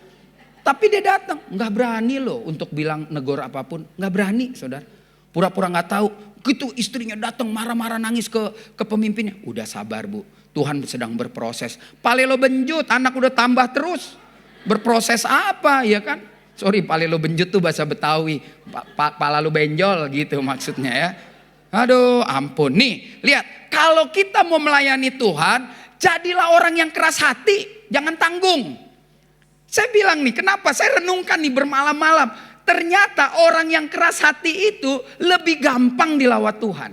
Tapi dia datang, nggak berani loh untuk bilang negor apapun, nggak berani saudara. Pura-pura nggak tahu. Gitu istrinya datang marah-marah nangis ke pemimpinnya. Udah sabar bu, Tuhan sedang berproses. Palelo benjut, anak udah tambah terus. Berproses apa ya kan? Sorry, palelo benjut tuh bahasa Betawi. Pala lu benjol gitu maksudnya ya. Aduh ampun. Nih lihat, kalau kita mau melayani Tuhan, jadilah orang yang keras hati, jangan tanggung. Saya bilang nih, kenapa saya renungkan nih bermalam-malam. Ternyata orang yang keras hati itu lebih gampang dilawat Tuhan.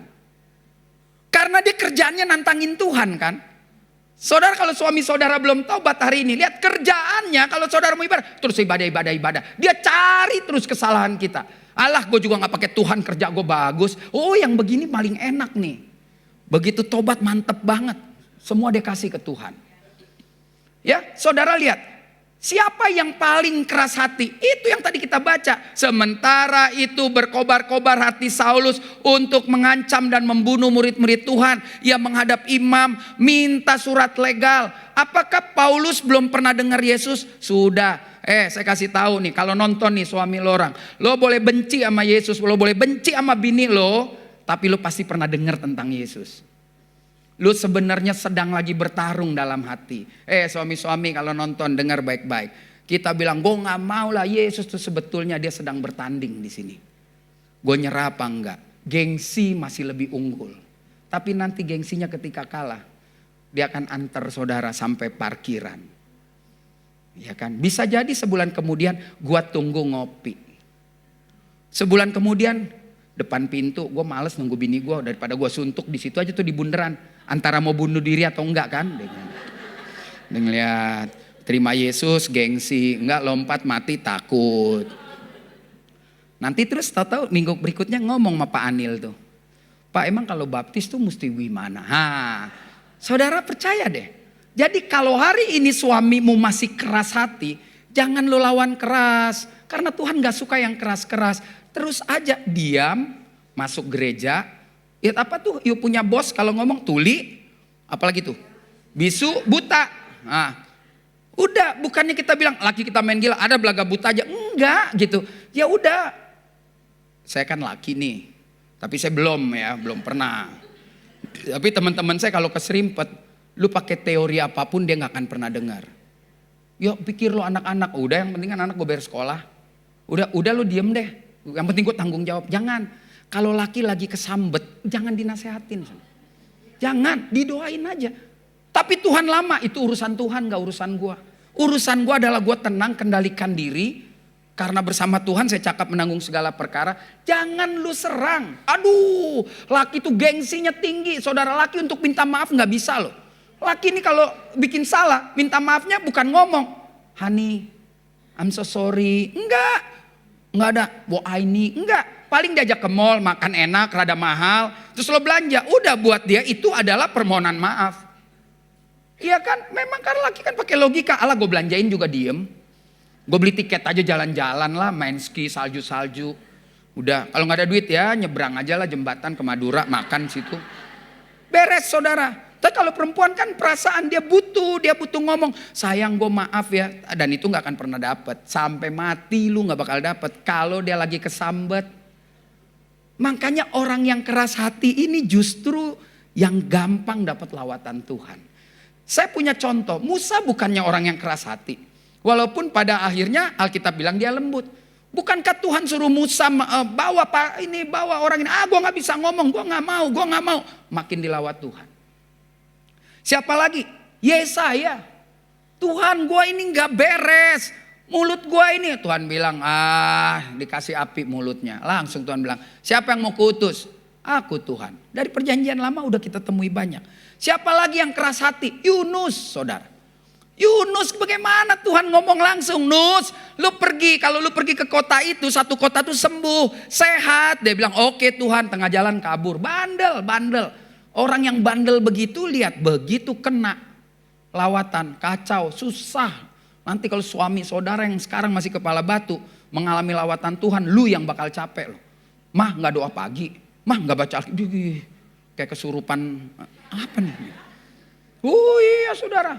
Karena dia kerjaannya nantangin Tuhan kan. Saudara kalau suami saudara belum taubat hari ini, lihat kerjaannya kalau saudara mau ibadah, terus ibadah. Dia cari terus kesalahan kita. Alah gue juga gak pakai Tuhan, kerja gue bagus. Oh yang begini paling enak nih. Begitu tobat mantep banget. Semua dia kasih ke Tuhan. Ya saudara lihat. Siapa yang paling keras hati? Itu yang tadi kita baca. Sementara itu berkobar-kobar hati Saulus untuk mengancam dan membunuh murid-murid Tuhan. Ia menghadap imam, minta surat legal. Apakah Paulus belum pernah dengar Yesus? Sudah. Saya kasih tahu nih, kalau nonton nih suami lo orang. Lo boleh benci sama Yesus, lo boleh benci sama bini lo. Tapi lo pasti pernah dengar tentang Yesus. Lu sebenarnya sedang lagi bertarung dalam hati. Suami-suami kalau nonton dengar baik-baik. Kita bilang gue gak mau lah, Yesus tuh sebetulnya dia sedang bertanding di sini. Gue nyerah apa enggak? Gengsi masih lebih unggul. Tapi nanti gengsinya ketika kalah, dia akan antar saudara sampai parkiran. Ya kan? Bisa jadi sebulan kemudian gue tunggu ngopi. Sebulan kemudian depan pintu, gue males nunggu bini gue daripada gue suntuk di situ aja tuh di bundaran. Antara mau bunuh diri atau enggak kan? Dia ngeliat, terima Yesus gengsi, enggak lompat mati takut. Nanti terus tahu-tahu minggu berikutnya ngomong sama Pak Anil tuh. Pak emang kalau baptis tuh mesti gimana? Saudara percaya deh. Jadi kalau hari ini suamimu masih keras hati, jangan lo lawan keras. Karena Tuhan gak suka yang keras-keras. Terus aja diam, masuk gereja. Ya apa tuh, yuk punya bos kalau ngomong tuli, apalagi tuh, bisu, buta. Nah, udah bukannya kita bilang laki kita main gila, ada belaga buta aja, enggak gitu. Ya udah, saya kan laki nih, tapi saya belum pernah. Tapi teman-teman saya kalau keserimpet, lu pakai teori apapun dia nggak akan pernah dengar. Yuk pikir lo anak-anak, udah yang penting kan anak gue bayar sekolah, udah lu diem deh, yang penting gue tanggung jawab, jangan. Kalau laki lagi kesambet, jangan dinasehatin. Jangan, didoain aja. Tapi Tuhan lama, itu urusan Tuhan, gak urusan gua. Urusan gua adalah gua tenang, kendalikan diri. Karena bersama Tuhan saya cakap menanggung segala perkara. Jangan lu serang. Aduh, laki itu gengsinya tinggi. Saudara laki untuk minta maaf gak bisa loh. Laki ini kalau bikin salah, minta maafnya bukan ngomong, honey, I'm so sorry. Enggak ada, ini, enggak. Paling diajak ke mall, makan enak, rada mahal. Terus lo belanja, udah buat dia itu adalah permohonan maaf. Iya kan, memang karena laki kan pakai logika. Alah gue belanjain juga diem. Gue beli tiket aja jalan-jalan lah, main ski, salju-salju. Udah, kalau gak ada duit ya nyebrang aja lah jembatan ke Madura, makan situ. Beres saudara. Tapi kalau perempuan kan perasaan dia butuh ngomong, sayang gue maaf ya. Dan itu gak akan pernah dapet. Sampai mati lu gak bakal dapet. Kalau dia lagi kesambet. Makanya orang yang keras hati ini justru yang gampang dapat lawatan Tuhan. Saya punya contoh, Musa bukannya orang yang keras hati. Walaupun pada akhirnya Alkitab bilang dia lembut. Bukankah Tuhan suruh Musa bawa orang ini, gue gak bisa ngomong, gue gak mau. Makin dilawat Tuhan. Siapa lagi? Yesaya. Tuhan gue ini gak beres. Mulut gua ini, Tuhan bilang, dikasih api mulutnya. Langsung Tuhan bilang, siapa yang mau kuutus? Aku Tuhan. Dari perjanjian lama udah kita temui banyak. Siapa lagi yang keras hati? Yunus, saudara. Yunus, bagaimana Tuhan ngomong langsung, Nus, lu pergi. Kalau lu pergi ke kota itu, satu kota itu sembuh, sehat. Dia bilang, oke Tuhan, tengah jalan kabur. Bandel. Orang yang bandel begitu, lihat, begitu kena lawatan, kacau, susah. Nanti kalau suami saudara yang sekarang masih kepala batu mengalami lawatan Tuhan, lu yang bakal capek loh. Mah gak doa pagi, mah gak baca Alkitab, kayak kesurupan apa nih? Iya saudara.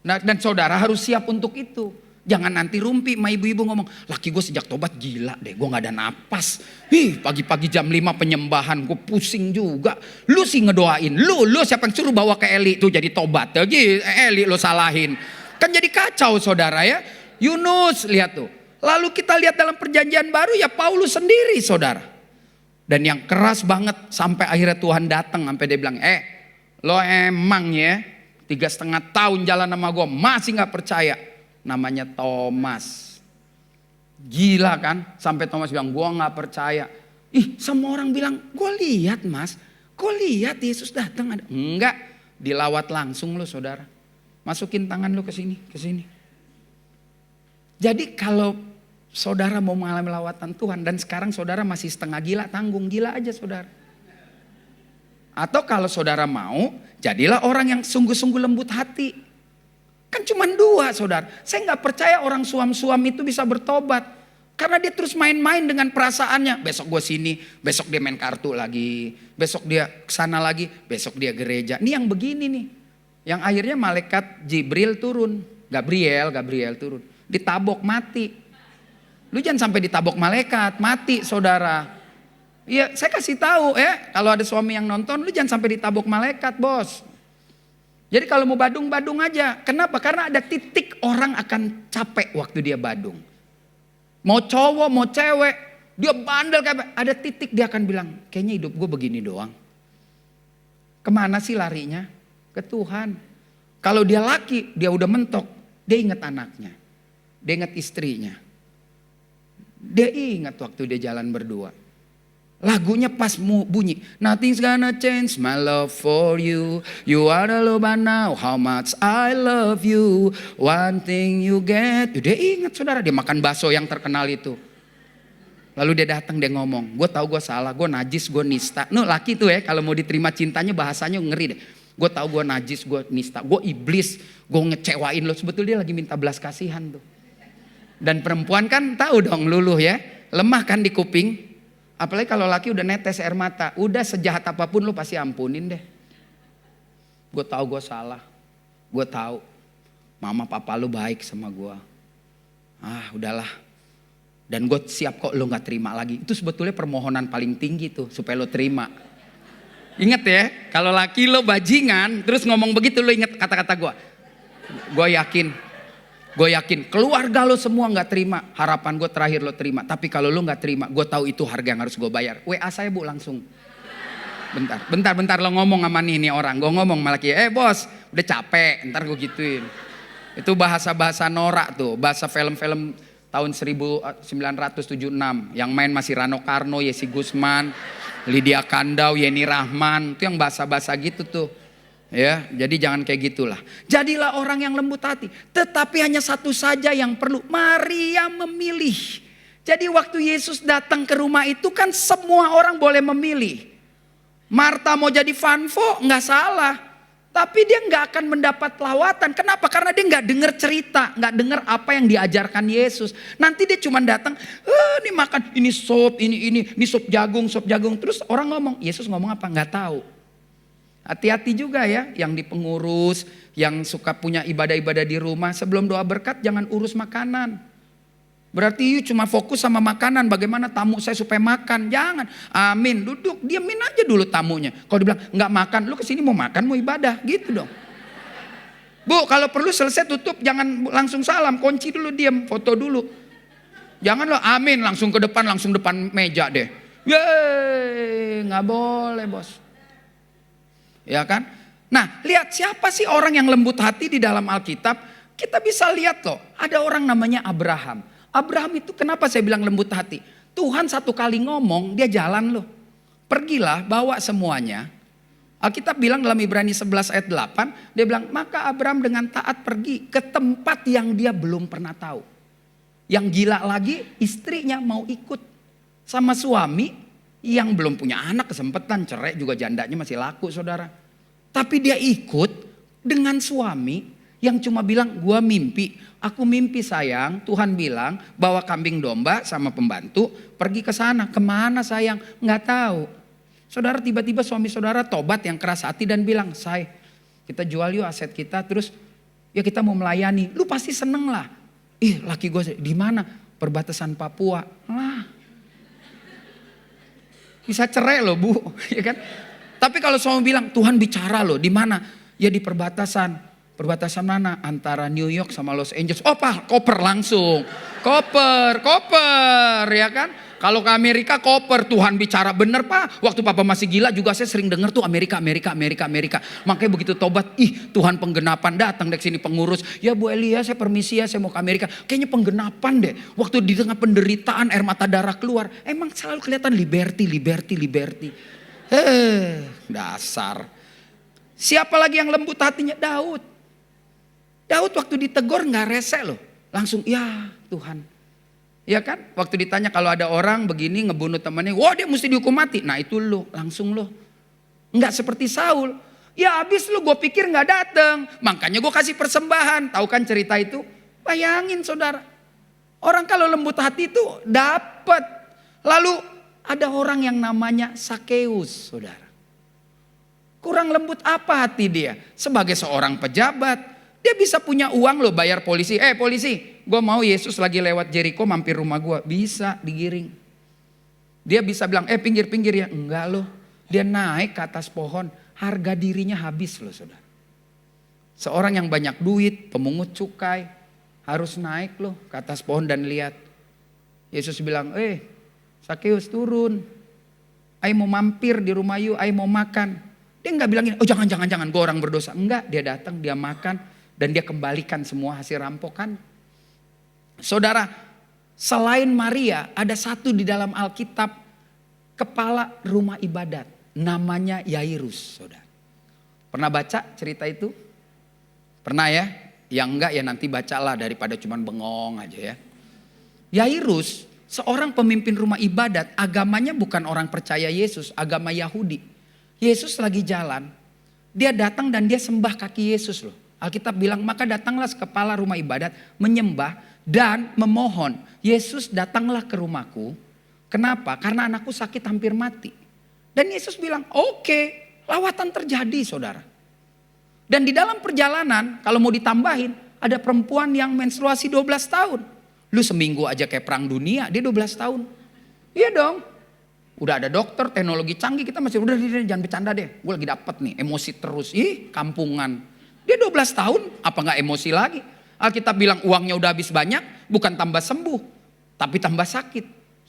Nah, dan saudara harus siap untuk itu. Jangan nanti rumpi sama ibu-ibu ngomong, laki gue sejak tobat gila deh, gue gak ada napas. Pagi-pagi jam 5 penyembahan, gue pusing juga. Lu sih ngedoain, lu siapa yang suruh bawa ke Eli tuh jadi tobat. Jadi Eli lu salahin. Kan jadi kacau saudara ya. Yunus lihat tuh. Lalu kita lihat dalam perjanjian baru ya Paulus sendiri saudara. Dan yang keras banget sampai akhirnya Tuhan datang. Sampai dia bilang lo emang ya 3,5 tahun jalan sama gue masih gak percaya. Namanya Thomas. Gila kan. Sampai Thomas bilang gue gak percaya. Semua orang bilang gue lihat mas. Gue lihat Yesus datang. Enggak. Dilawat langsung lo saudara. Masukin tangan lu ke sini. Jadi kalau saudara mau mengalami lawatan Tuhan dan sekarang saudara masih setengah gila, tanggung gila aja saudara. Atau kalau saudara mau, jadilah orang yang sungguh-sungguh lembut hati. Kan cuma 2 saudara. Saya gak percaya orang suam-suam itu bisa bertobat. Karena dia terus main-main dengan perasaannya. Besok gue sini, besok dia main kartu lagi. Besok dia kesana lagi, besok dia gereja. Ini yang begini nih. Yang akhirnya malaikat Jibril turun. Gabriel turun. Ditabok mati. Lu jangan sampai ditabok malaikat, mati saudara. Iya, saya kasih tahu ya, kalau ada suami yang nonton, lu jangan sampai ditabok malaikat, bos. Jadi kalau mau badung aja. Kenapa? Karena ada titik orang akan capek waktu dia badung. Mau cowok, mau cewek, dia bandel kayak ada titik dia akan bilang, kayaknya hidup gue begini doang. Kemana sih larinya? Ke Tuhan. Kalau dia laki, dia udah mentok, dia ingat anaknya, dia ingat istrinya, dia ingat waktu dia jalan berdua. Lagunya pas bunyi, nothing's gonna change my love for you. You are the love now, how much I love you. One thing you get. Dia ingat saudara, dia makan bakso yang terkenal itu. Lalu dia datang, dia ngomong, gue tahu gue salah, gue najis, gue nista. Laki tuh ya, kalau mau diterima cintanya bahasanya ngeri deh. Gue tahu gue najis, gue nista, gue iblis, gue ngecewain lo. Sebetulnya dia lagi minta belas kasihan tuh. Dan perempuan kan tahu dong luluh ya, lemah kan di kuping. Apalagi kalau laki udah netes air mata, udah sejahat apapun lo pasti ampunin deh. Gue tahu gue salah, gue tahu mama papa lo baik sama gue. Udahlah. Dan gue siap kok lo gak terima lagi. Itu sebetulnya permohonan paling tinggi tuh supaya lo terima. Ingat ya, kalau laki lo bajingan terus ngomong begitu, lo ingat kata-kata gue. Gue yakin keluarga lo semua gak terima. Harapan gue terakhir lo terima. Tapi kalau lo gak terima, gue tahu itu harga yang harus gue bayar. WA saya bu langsung. Bentar lo ngomong sama nih orang. Gue ngomong malah kayak, bos udah capek, ntar gue gituin. Itu bahasa-bahasa norak tuh. Bahasa film-film tahun 1976. Yang main masih Rano Karno, Yesi Gusman, Lydia Kandau, Yeni Rahman. Itu yang bahasa-bahasa gitu tuh. Ya, jadi jangan kayak gitulah. Jadilah orang yang lembut hati. Tetapi hanya satu saja yang perlu. Maria memilih. Jadi waktu Yesus datang ke rumah itu kan semua orang boleh memilih. Marta mau jadi fanfo nggak salah. Tapi dia nggak akan mendapat lawatan. Kenapa? Karena dia nggak dengar cerita, nggak dengar apa yang diajarkan Yesus. Nanti dia cuma datang, ini makan, ini sop, ini sop jagung. Terus orang ngomong, Yesus ngomong apa? Nggak tahu. Hati-hati juga ya, yang di pengurus, yang suka punya ibadah-ibadah di rumah. Sebelum doa berkat, jangan urus makanan. Berarti you cuma fokus sama makanan, bagaimana tamu saya supaya makan. Jangan, amin, duduk, diamin aja dulu tamunya. Kalau dibilang nggak makan, lu kesini mau makan, mau ibadah, gitu dong. Bu, kalau perlu selesai tutup, jangan langsung salam, kunci dulu, diam, foto dulu. Jangan lo amin, langsung ke depan, langsung depan meja deh. Yeay, nggak boleh bos. Ya kan? Nah, lihat siapa sih orang yang lembut hati di dalam Alkitab? Kita bisa lihat loh, ada orang namanya Abraham. Abraham itu kenapa saya bilang lembut hati? Tuhan satu kali ngomong, dia jalan loh. Pergilah, bawa semuanya. Alkitab bilang dalam Ibrani 11 ayat 8, dia bilang, maka Abraham dengan taat pergi ke tempat yang dia belum pernah tahu. Yang gila lagi, istrinya mau ikut sama suami yang belum punya anak, kesempatan cerai juga, jandanya masih laku saudara. Tapi dia ikut dengan suami yang cuma bilang, gua mimpi, aku mimpi sayang, Tuhan bilang bawa kambing domba sama pembantu pergi ke sana. Kemana sayang? Nggak tahu. Saudara, tiba-tiba suami saudara tobat yang keras hati dan bilang, say, kita jual yuk aset kita, terus ya kita mau melayani. Lu pasti seneng lah. Ih, laki gue di mana? Perbatasan Papua. Lah, bisa cerai loh bu, ya kan? Tapi kalau suami bilang, Tuhan bicara loh, di mana? Ya di perbatasan. Perbatasan mana? Antara New York sama Los Angeles. Oh pak, koper langsung. Koper, ya kan? Kalau ke Amerika koper, Tuhan bicara bener pak. Waktu papa masih gila juga saya sering dengar tuh Amerika. Makanya begitu tobat, ih Tuhan penggenapan, datang dari sini pengurus. Ya Bu Elia, saya permisi ya, saya mau ke Amerika. Kayaknya penggenapan deh. Waktu di tengah penderitaan, air mata darah keluar. Emang selalu kelihatan liberty. Dasar. Siapa lagi yang lembut hatinya? Daud waktu ditegur gak rese loh. Langsung ya Tuhan. Ya kan? Waktu ditanya kalau ada orang begini ngebunuh temannya. Wah dia mesti dihukum mati. Nah itu lo. Langsung lo. Enggak seperti Saul. Ya habis lo gue pikir gak dateng. Makanya gue kasih persembahan. Tahu kan cerita itu? Bayangin saudara. Orang kalau lembut hati itu dapat. Lalu ada orang yang namanya Sakeus saudara. Kurang lembut apa hati dia? Sebagai seorang pejabat. Dia bisa punya uang loh bayar polisi. Polisi, gue mau Yesus lagi lewat Jericho mampir rumah gue. Bisa digiring. Dia bisa bilang, pinggir-pinggir ya. Enggak loh. Dia naik ke atas pohon. Harga dirinya habis loh saudara. Seorang yang banyak duit, pemungut cukai. Harus naik loh ke atas pohon dan lihat. Yesus bilang, Sakeus turun. Ayo mau mampir di rumah you, ayo mau makan. Dia enggak bilang, oh jangan, gue orang berdosa. Enggak, dia datang, dia makan. Dan dia kembalikan semua hasil rampokan. Saudara, selain Maria ada satu di dalam Alkitab kepala rumah ibadat. Namanya Yairus. Saudara. Pernah baca cerita itu? Pernah ya? Yang enggak ya nanti bacalah daripada cuman bengong aja ya. Yairus seorang pemimpin rumah ibadat. Agamanya bukan orang percaya Yesus, agama Yahudi. Yesus lagi jalan. Dia datang dan dia sembah kaki Yesus loh. Alkitab bilang maka datanglah kepala rumah ibadat menyembah dan memohon. Yesus datanglah ke rumahku. Kenapa? Karena anakku sakit hampir mati. Dan Yesus bilang oke, lawatan terjadi saudara. Dan di dalam perjalanan kalau mau ditambahin ada perempuan yang menstruasi 12 tahun. Lu seminggu aja kayak perang dunia, dia 12 tahun. Iya dong. Udah ada dokter, teknologi canggih, kita masih udah jangan bercanda deh. Gue lagi dapet nih emosi terus. Kampungan. Dia 12 tahun, apa gak emosi lagi? Alkitab bilang uangnya udah habis banyak, bukan tambah sembuh, tapi tambah sakit.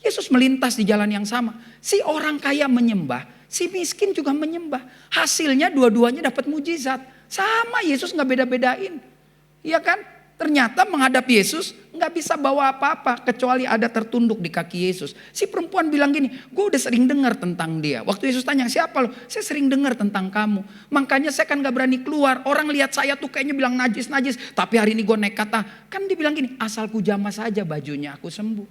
Yesus melintas di jalan yang sama. Si orang kaya menyembah, si miskin juga menyembah. Hasilnya dua-duanya dapat mujizat. Sama Yesus gak beda-bedain. Iya kan? Ternyata menghadap Yesus gak bisa bawa apa-apa kecuali ada tertunduk di kaki Yesus. Si perempuan bilang gini, gue udah sering dengar tentang dia. Waktu Yesus tanya, siapa lo? Saya sering dengar tentang kamu. Makanya saya kan gak berani keluar. Orang lihat saya tuh kayaknya bilang najis. Tapi hari ini gue nekat. Kan dia bilang gini, asal ku jamah saja bajunya aku sembuh.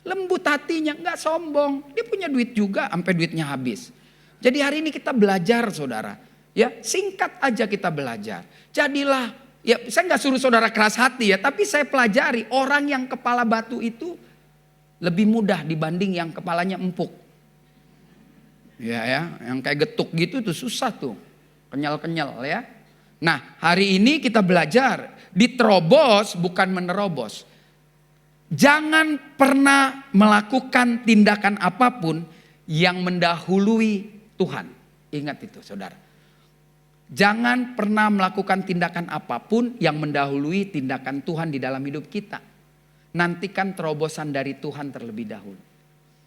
Lembut hatinya, gak sombong. Dia punya duit juga sampai duitnya habis. Jadi hari ini kita belajar saudara. Ya, singkat aja kita belajar. Jadilah. Ya saya gak suruh saudara keras hati ya. Tapi saya pelajari orang yang kepala batu itu lebih mudah dibanding yang kepalanya empuk. Ya, yang kayak getuk gitu tuh susah tuh. Kenyal-kenyal ya. Nah hari ini kita belajar. Diterobos bukan menerobos. Jangan pernah melakukan tindakan apapun yang mendahului Tuhan. Ingat itu saudara. Jangan pernah melakukan tindakan apapun yang mendahului tindakan Tuhan di dalam hidup kita. Nantikan terobosan dari Tuhan terlebih dahulu.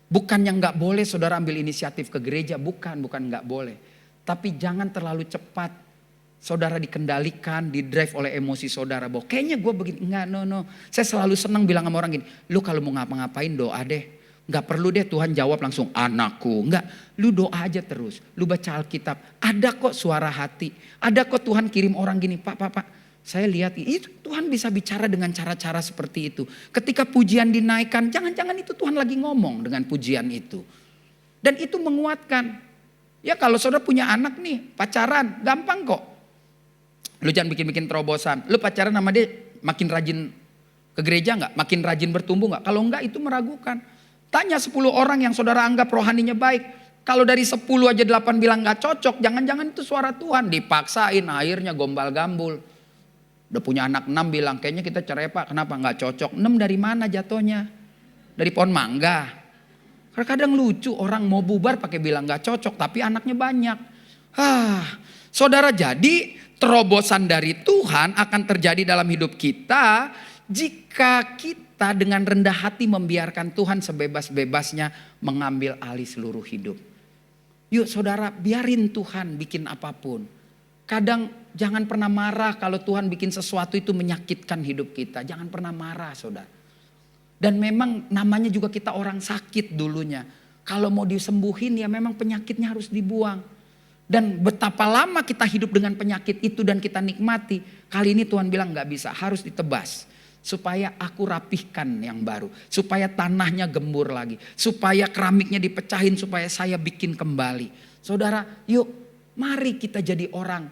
Bukan yang gak boleh saudara ambil inisiatif ke gereja. Bukan gak boleh. Tapi jangan terlalu cepat. Saudara dikendalikan, didrive oleh emosi saudara. Bahwa kayaknya gue begini. Enggak, no. Saya selalu senang bilang sama orang gini. Lu kalau mau ngapa-ngapain doa deh. Gak perlu deh Tuhan jawab langsung anakku. Enggak, lu doa aja terus. Lu baca Alkitab. Ada kok suara hati. Ada kok Tuhan kirim orang gini. Pak. Saya lihat itu Tuhan bisa bicara dengan cara-cara seperti itu. Ketika pujian dinaikkan, jangan-jangan itu Tuhan lagi ngomong dengan pujian itu. Dan itu menguatkan. Ya kalau saudara punya anak nih, pacaran, gampang kok. Lu jangan bikin-bikin terobosan. Lu pacaran sama dia makin rajin ke gereja gak? Makin rajin bertumbuh gak? Kalau enggak itu meragukan. Tanya 10 orang yang saudara anggap rohaninya baik. Kalau dari 10 aja 8 bilang gak cocok, jangan-jangan itu suara Tuhan. Dipaksain, akhirnya gombal-gambul. Udah punya anak 6 bilang, kayaknya kita cerai Pak, kenapa gak cocok? 6 dari mana jatuhnya? Dari pohon mangga. Kadang lucu orang mau bubar pakai bilang gak cocok, tapi anaknya banyak. Saudara, jadi terobosan dari Tuhan akan terjadi dalam hidup kita jika kita dengan rendah hati membiarkan Tuhan sebebas-bebasnya mengambil alih seluruh hidup. Yuk saudara, biarin Tuhan bikin apapun. Kadang jangan pernah marah kalau Tuhan bikin sesuatu itu menyakitkan hidup kita. Jangan pernah marah saudara. Dan memang namanya juga kita orang sakit dulunya. Kalau mau disembuhin ya memang penyakitnya harus dibuang. Dan betapa lama kita hidup dengan penyakit itu dan kita nikmati. Kali ini Tuhan bilang gak bisa, harus ditebas. Supaya aku rapihkan yang baru. Supaya tanahnya gembur lagi. Supaya keramiknya dipecahin. Supaya saya bikin kembali. Saudara, yuk mari kita jadi orang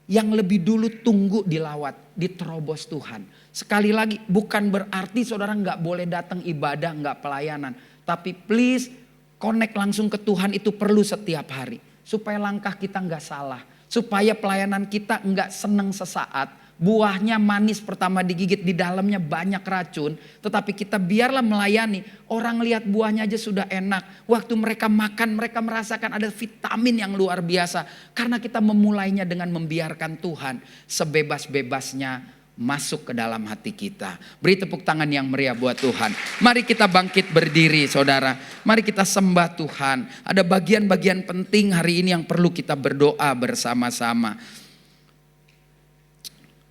yang lebih dulu tunggu dilawat. Diterobos Tuhan. Sekali lagi bukan berarti saudara gak boleh datang ibadah, gak pelayanan. Tapi please connect langsung ke Tuhan itu perlu setiap hari. Supaya langkah kita gak salah. Supaya pelayanan kita gak seneng sesaat. Buahnya manis pertama digigit, di dalamnya banyak racun. Tetapi kita biarlah melayani. Orang lihat buahnya aja sudah enak. Waktu mereka makan mereka merasakan ada vitamin yang luar biasa. Karena kita memulainya dengan membiarkan Tuhan sebebas-bebasnya masuk ke dalam hati kita. Beri tepuk tangan yang meriah buat Tuhan. Mari kita bangkit berdiri saudara. Mari kita sembah Tuhan. Ada bagian-bagian penting hari ini yang perlu kita berdoa bersama-sama.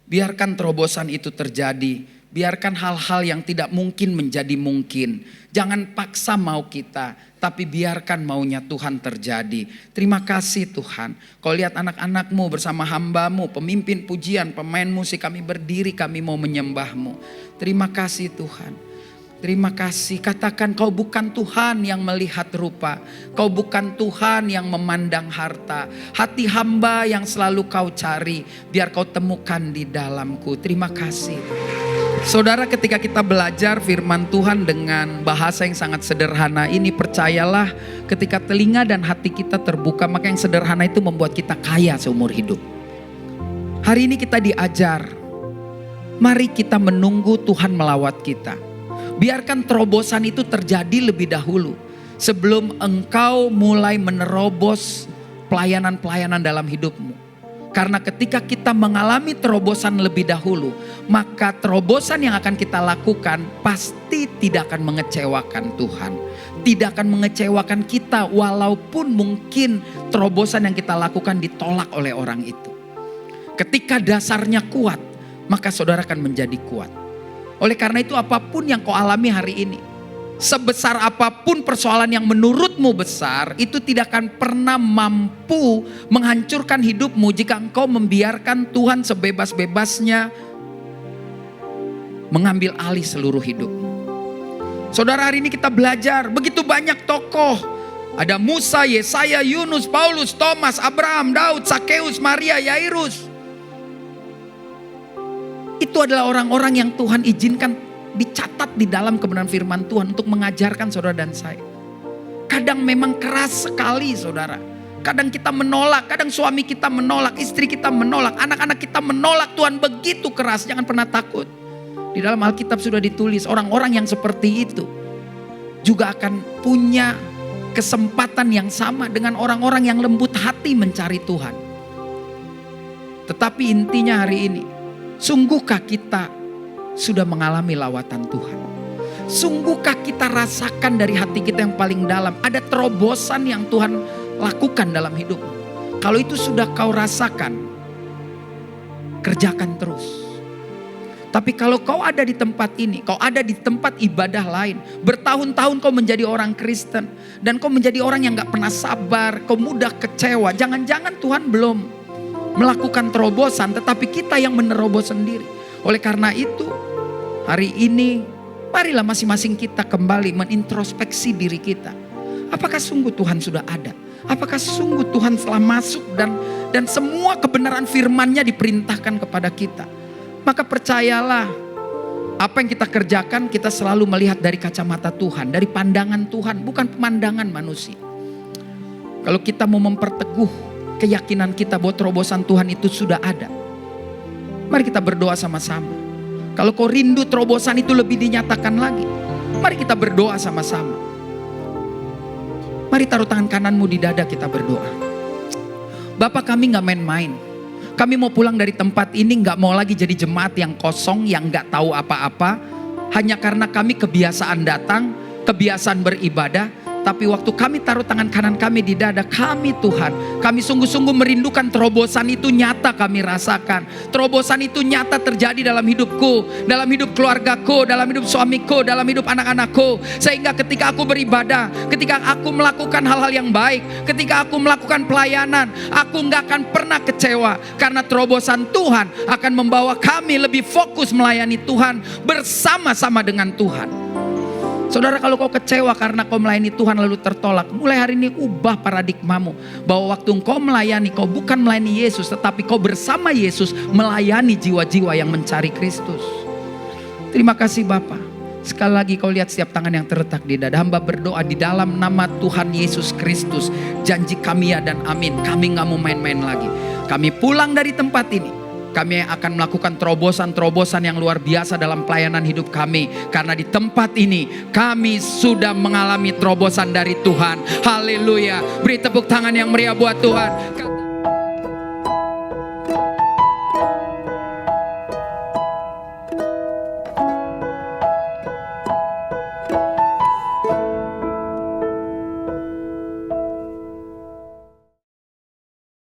Biarkan terobosan itu terjadi. Biarkan hal-hal yang tidak mungkin menjadi mungkin. Jangan paksa mau kita, tapi biarkan maunya Tuhan terjadi. Terima kasih Tuhan. Kau lihat anak-anakmu bersama hambamu, pemimpin pujian, pemain musik, kami berdiri, kami mau menyembahmu. Terima kasih Tuhan. Terima kasih. Katakan kau bukan Tuhan yang melihat rupa. Kau bukan Tuhan yang memandang harta. Hati hamba yang selalu kau cari. Biar kau temukan di dalamku. Terima kasih. Saudara, ketika kita belajar firman Tuhan dengan bahasa yang sangat sederhana ini, percayalah ketika telinga dan hati kita terbuka, maka yang sederhana itu membuat kita kaya seumur hidup. Hari ini kita diajar. Mari kita menunggu Tuhan melawat kita. Biarkan terobosan itu terjadi lebih dahulu. Sebelum engkau mulai menerobos pelayanan-pelayanan dalam hidupmu. Karena ketika kita mengalami terobosan lebih dahulu, maka terobosan yang akan kita lakukan pasti tidak akan mengecewakan Tuhan. Tidak akan mengecewakan kita walaupun mungkin terobosan yang kita lakukan ditolak oleh orang itu. Ketika dasarnya kuat, maka saudara akan menjadi kuat. Oleh karena itu apapun yang kau alami hari ini, sebesar apapun persoalan yang menurutmu besar, itu tidak akan pernah mampu menghancurkan hidupmu jika engkau membiarkan Tuhan sebebas-bebasnya mengambil alih seluruh hidupmu. Saudara, hari ini kita belajar begitu banyak tokoh. Ada Musa, Yesaya, Yunus, Paulus, Thomas, Abraham, Daud, Sakeus, Maria, Yairus. Itu adalah orang-orang yang Tuhan izinkan dicatat di dalam kebenaran firman Tuhan untuk mengajarkan saudara dan saya. Kadang memang keras sekali saudara. Kadang kita menolak, kadang suami kita menolak, istri kita menolak, anak-anak kita menolak Tuhan begitu keras. Jangan pernah takut. Di dalam Alkitab sudah ditulis orang-orang yang seperti itu juga akan punya kesempatan yang sama dengan orang-orang yang lembut hati mencari Tuhan. Tetapi intinya hari ini, sungguhkah kita sudah mengalami lawatan Tuhan? Sungguhkah kita rasakan dari hati kita yang paling dalam ada terobosan yang Tuhan lakukan dalam hidupmu? Kalau itu sudah kau rasakan, kerjakan terus. Tapi kalau kau ada di tempat ini, kau ada di tempat ibadah lain, bertahun-tahun kau menjadi orang Kristen, dan kau menjadi orang yang gak pernah sabar, kau mudah kecewa, jangan-jangan Tuhan belum melakukan terobosan, tetapi kita yang menerobos sendiri. Oleh karena itu, hari ini marilah masing-masing kita kembali menintrospeksi diri kita. Apakah sungguh Tuhan sudah ada? Apakah sungguh Tuhan telah masuk dan semua kebenaran firman-Nya diperintahkan kepada kita? Maka percayalah, apa yang kita kerjakan kita selalu melihat dari kacamata Tuhan, dari pandangan Tuhan, bukan pemandangan manusia. Kalau kita mau memperteguh keyakinan kita bahwa terobosan Tuhan itu sudah ada, mari kita berdoa sama-sama. Kalau kau rindu terobosan itu lebih dinyatakan lagi, mari kita berdoa sama-sama. Mari taruh tangan kananmu di dada, kita berdoa. Bapak, kami gak main-main. Kami mau pulang dari tempat ini, gak mau lagi jadi jemaat yang kosong, yang gak tahu apa-apa. Hanya karena kami kebiasaan datang, kebiasaan beribadah. Tapi waktu kami taruh tangan kanan kami di dada kami, Tuhan, kami sungguh-sungguh merindukan terobosan itu nyata kami rasakan. Terobosan itu nyata terjadi dalam hidupku, dalam hidup keluargaku, dalam hidup suamiku, dalam hidup anak-anakku. Sehingga ketika aku beribadah, ketika aku melakukan hal-hal yang baik, ketika aku melakukan pelayanan, aku gak akan pernah kecewa. Karena terobosan Tuhan akan membawa kami lebih fokus melayani Tuhan bersama-sama dengan Tuhan. Saudara, kalau kau kecewa karena kau melayani Tuhan lalu tertolak, mulai hari ini ubah paradigmamu. Bahwa waktu kau melayani, kau bukan melayani Yesus, tetapi kau bersama Yesus melayani jiwa-jiwa yang mencari Kristus. Terima kasih Bapa. Sekali lagi kau lihat setiap tangan yang terletak di dada. Hamba berdoa di dalam nama Tuhan Yesus Kristus. Janji kami ya dan amin. Kami gak mau main-main lagi. Kami pulang dari tempat ini, kami akan melakukan terobosan-terobosan yang luar biasa dalam pelayanan hidup kami. Karena di tempat ini kami sudah mengalami terobosan dari Tuhan. Haleluya. Beri tepuk tangan yang meriah buat Tuhan.